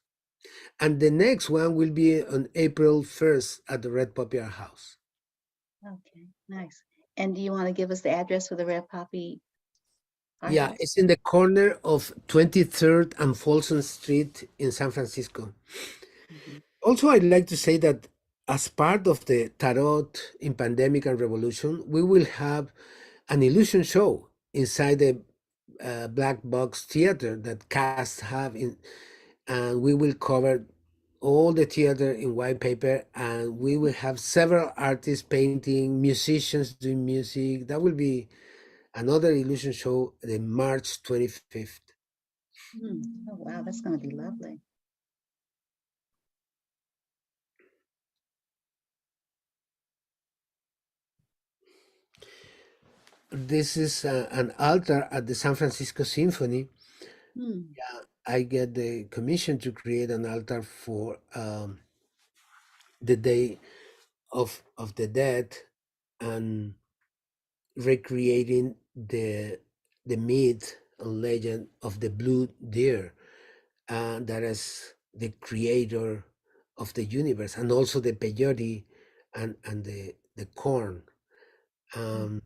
And the next one will be on April 1st at the Red Poppy Art House. Okay. Nice. And do you want to give us the address for the Red Poppy? Art Yeah, house. it's in the corner of 23rd and Folsom Street in San Francisco. Mhm. Also, I'd like to say that as part of the Tarot in Pandemic and Revolution, we will have an illusion show inside the black box theater that casts have in, and we will cover all the theater in white paper, and we will have several artists painting, musicians doing music. That will be another illusion show the March 25th. Oh, wow, that's going to be lovely. This is an altar at the San Francisco Symphony. Hmm. I get the commission to create an altar for the Day of the Dead, and recreating the myth and legend of the blue deer, that is the creator of the universe, and also the peyote and the corn. Mm. Um,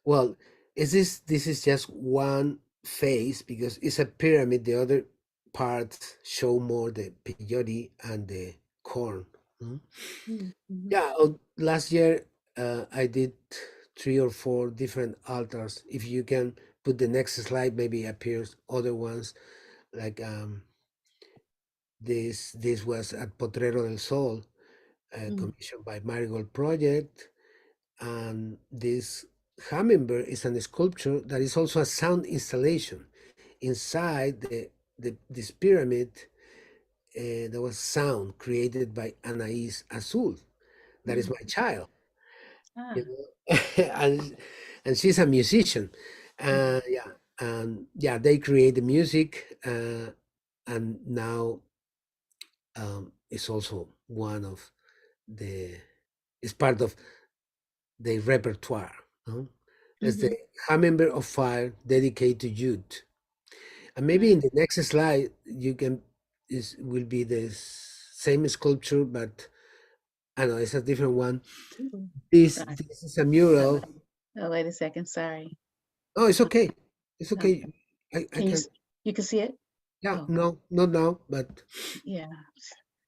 well, this is just one phase because it's a pyramid. The other parts show more the peyote and the corn. Mm. Mm. Mhm. Yeah, last year I did 3 or 4 different altars. If you can put the next slide, maybe appears other ones like this was at Potrero del Sol, Mm. commissioned by Marigold Project, and this hummingbird is an sculpture that is also a sound installation inside this pyramid. There was sound created by Anais Azul, that is Mm. my child, you Ah. know, and she's a musician. Mhm. Yeah, and yeah, they create the music, and now it's also one of the it's part of the repertoire. No? It's the Mhm. Hummingbird of Fire dedicated to youth. And maybe Right. in the next slide you can is will be the same sculpture, but I know it's a different one. Ooh. Sorry. This is a Oh, mural. oh, wait a second. Sorry. Oh, it's Uh, okay. It's okay. okay. I Can you can. you can see it? Yeah, Oh, no, not now, but yeah.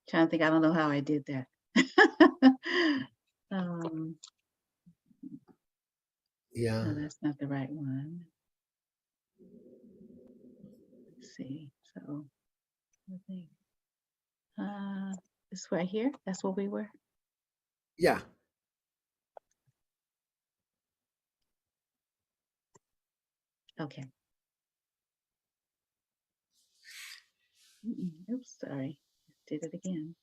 Trying to think. I don't know how I did that. um, yeah, no, that's not the right one. Let's see. So I think this right here. That's what we were. yeah. Okay. Oops, sorry. Did it again.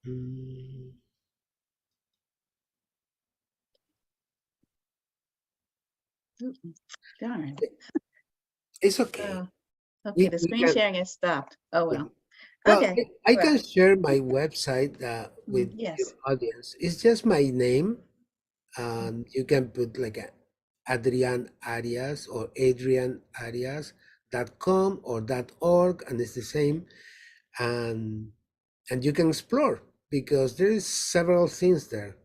Mm, Mm-mm. Darn. it's okay. Oh, okay. The We screen can. sharing has stopped. Oh Yeah. well. Well, Okay. I Well, can share my website with your yes. audience. It's just my name. Mm. You can put like Adrian Arias or Adrian Arias.com or .org, and it's the same. And you can explore because there is several things there.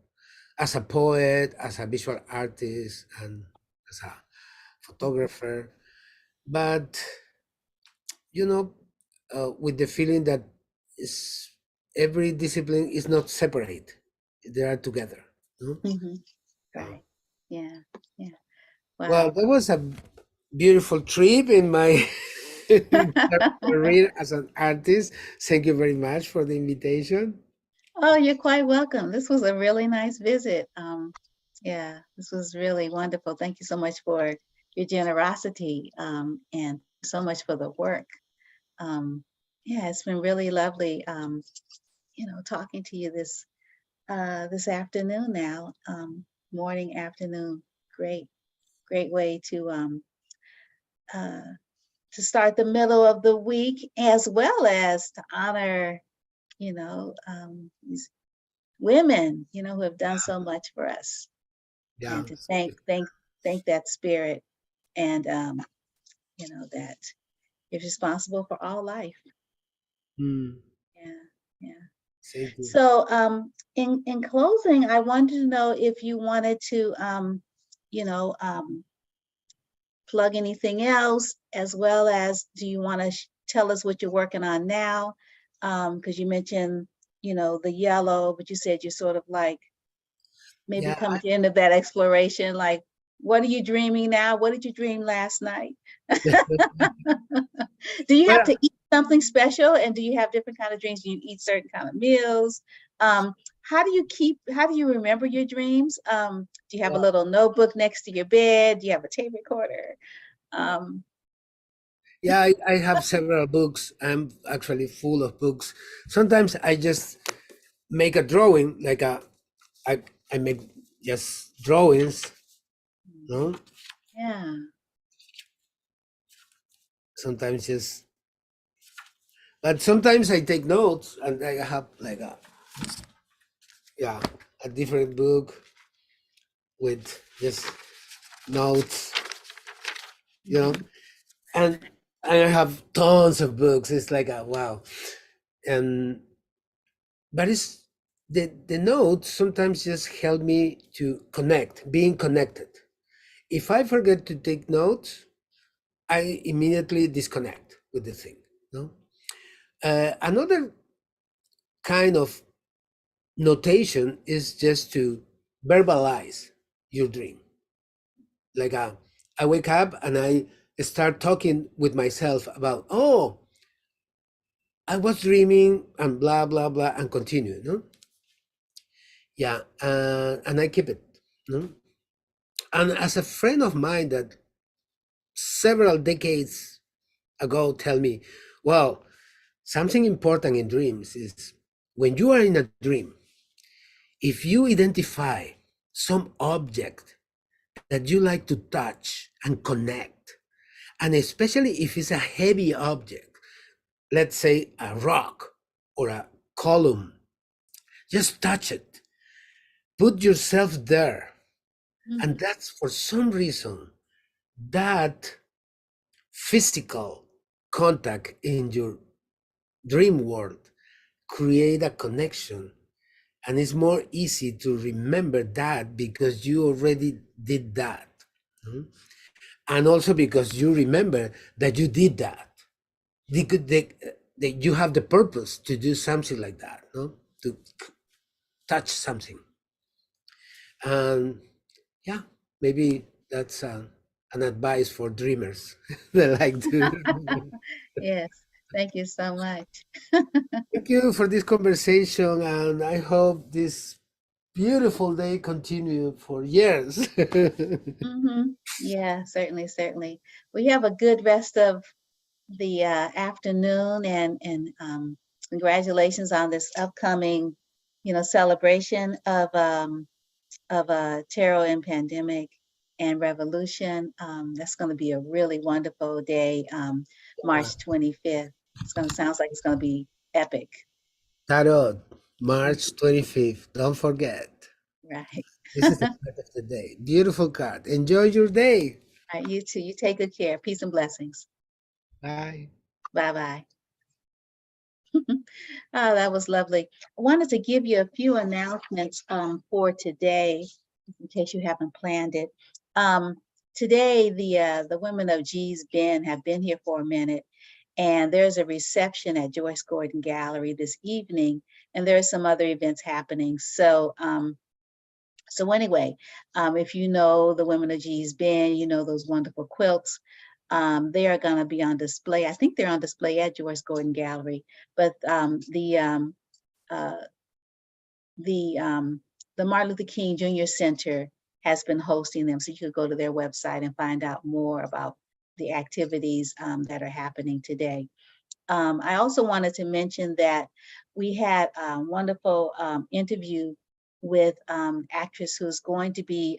As a poet, as a visual artist, and as a photographer, but you know, with the feeling that is every discipline is not separate; they are together. No? Mm-hmm. Uh, Right. Yeah. Yeah. well, Wow. that was a beautiful trip in my career as an artist. Thank you very much for the invitation. Oh, you're quite welcome. This was a really nice visit. Yeah, this was really wonderful. Thank you so much for your generosity, and so much for the work. Um, yeah, it's been really lovely, talking to you this afternoon now, morning, afternoon. Great, great way uh, to start the middle of the week, as well as to honor, these women, who have done so much for us, Yeah. and to thank that spirit, and that is responsible for all life. Mm. Yeah, yeah. Thank you. So in closing, I wanted to know if you wanted to, you know, plug anything else, as well as do you want to tell us what you're working on now? Because you mentioned, you know, the yellow, but you said you're sort of like maybe Yeah, coming to the end of that exploration. Like, what are you dreaming now? What did you dream last night? Do you have well, to eat something special? And do you have different kind of dreams? Do you eat certain kind of meals? How do you remember your dreams? Do you have a little notebook next to your bed? Do you have a tape recorder? Um, yeah, I have several books. I'm actually full of books. Sometimes I just make a drawing, like I I make just drawings, no? yeah. Sometimes just, but sometimes I take notes and I have like yeah, a different book with just notes, you know, Mhm. and I have tons of books. It's like a wow. And but it's the notes sometimes just help me to connect, being connected. If I forget to take notes, I immediately disconnect with the thing. No, another kind of notation is just to verbalize your dream. Like I wake up and I start talking with myself about, oh, I was dreaming and blah blah blah and continue. No, yeah, and I keep it. No, and as a friend of mine that several decades ago tell me, well, something important in dreams is when you are in a dream, if you identify some object that you like to touch and connect, and especially if it's a heavy object, let's say a rock or a column, just touch it, put yourself there. And Mhm. that's for some reason that physical contact in your dream world create a connection, and it's more easy to remember that because you already did that. Mhm. And also because you remember that you did that. You have the purpose to do something like that, no? To touch something. And yeah, maybe that's an advice for dreamers that like to. Yes. Thank you so much. Thank you for this conversation, and I hope this beautiful day continue for years. Yeah, certainly, certainly. We have a good rest of the afternoon, and congratulations on this upcoming, you know, celebration of tarot and pandemic and revolution. That's going to be a really wonderful day. March 25th. It's going to sounds like it's going to be epic. Tarot, March 25th. Don't forget. Right. This is the card of the day. Beautiful card. Enjoy your day. All right, you too. You take good care. Peace and blessings. Bye. Bye bye. Oh, that was lovely. I wanted to give you a few announcements for today, in case you haven't planned it. Um, Today, the women of G's Bend have been here for a minute, and there's a reception at Joyce Gordon Gallery this evening, and there's some other events happening. So anyway, if you know the women of G's Bend, you know those wonderful quilts. They are going to be on display. I think they're on display at Joyce Gordon Gallery, but uh, the um, the Martin Luther King Jr. Center has been hosting them, so you could go to their website and find out more about the activities that are happening today. I also wanted to mention that we had a wonderful interview with actress who's going to be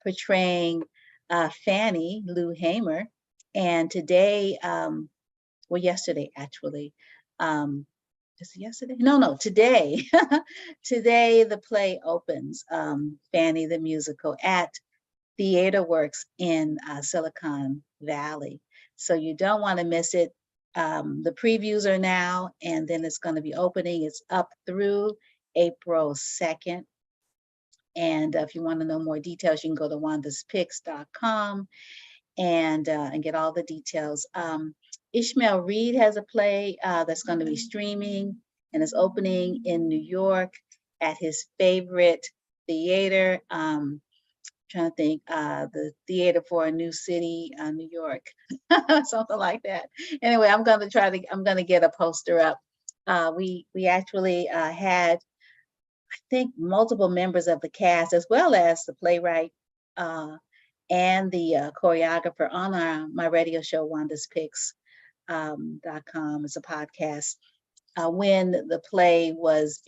portraying Fannie Lou Hamer. And today, well, yesterday actually, is it yesterday? No, today. Today, the play opens, Fannie the Musical, at Theater Works in Silicon Valley. So you don't want to miss it. The previews are now, and then it's going to be opening. It's up through April 2nd. And if you want to know more details, you can go to wandaspicks.com and get all the details. Ishmael Reed has a play that's going to be streaming, and is opening in New York at his favorite theater. Trying to think, the Theater for a New City, New York, something like that. Anyway, I'm going to get a poster up. We actually had, I think, multiple members of the cast, as well as the playwright and the choreographer on my radio show, wandaspicks.com. It's a podcast. When the play was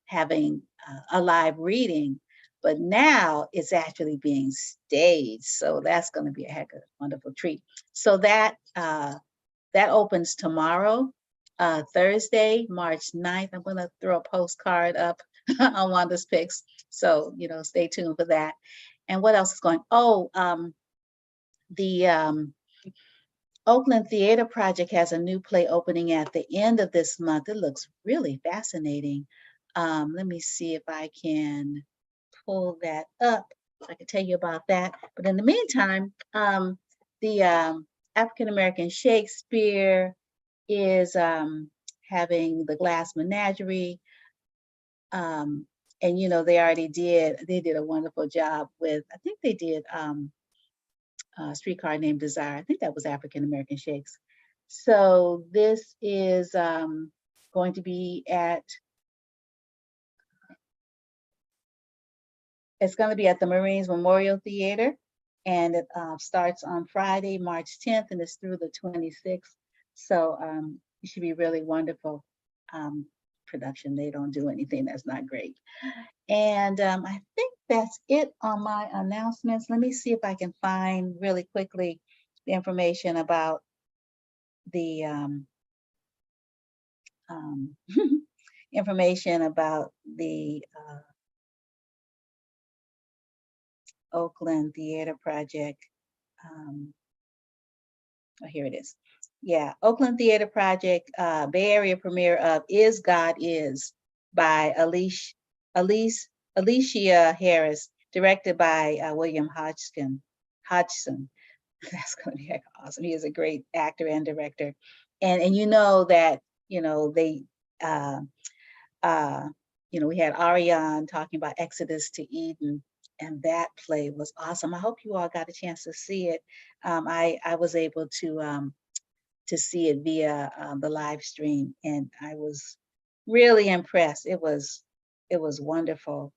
having a live reading, but now it's actually being staged. So that's going to be a heck of a wonderful treat. So that opens tomorrow, Thursday, March 9th. I'm going to throw a postcard up on Wanda's Picks. So, stay tuned for that. And what else is going? Oh, the Oakland Theater Project has a new play opening at the end of this month. It looks really fascinating. Let me see if I can pull that up so I can tell you about that. But in the meantime, the African American Shakespeare is having the Glass Menagerie. And they did a wonderful job with, I think they did Streetcar Named Desire. I think that was African American Shakes. So this is going to be it's going to be at the Marines Memorial Theater, and it starts on Friday, March 10th, and it's through the 26th. So it should be really wonderful production. They don't do anything that's not great. And I think that's it on my announcements. Let me see if I can find really quickly the information about the Oakland Theater Project. Here it is. Yeah, Oakland Theater Project, Bay Area premiere of Is God Is by Alicia Harris, directed by William Hodgson. That's going to be awesome. He is a great actor and director. And that, they, we had Arian talking about Exodus to Eden, and that play was awesome. I hope you all got a chance to see it. I was able to see it via the live stream, and I was really impressed. It was wonderful,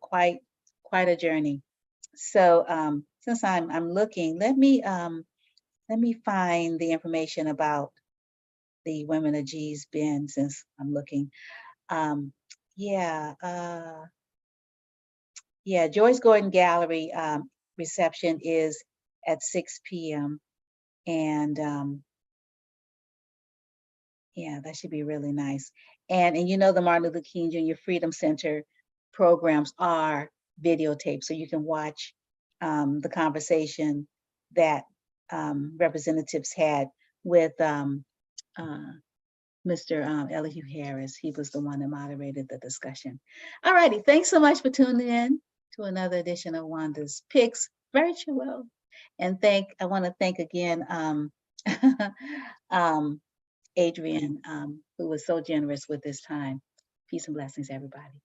quite a journey. So since I'm looking, let me find the information about the Women of G's bin, since I'm looking. Joyce Gordon Gallery reception is at 6 p.m. And that should be really nice. And the Martin Luther King Jr. Freedom Center programs are videotaped, so you can watch the conversation that representatives had with Mr. Elihu Harris. He was the one that moderated the discussion. All righty, thanks so much for tuning in to another edition of Wanda's Picks Virtual. And I want to thank again Adrian, who was so generous with his time. Peace and blessings, everybody.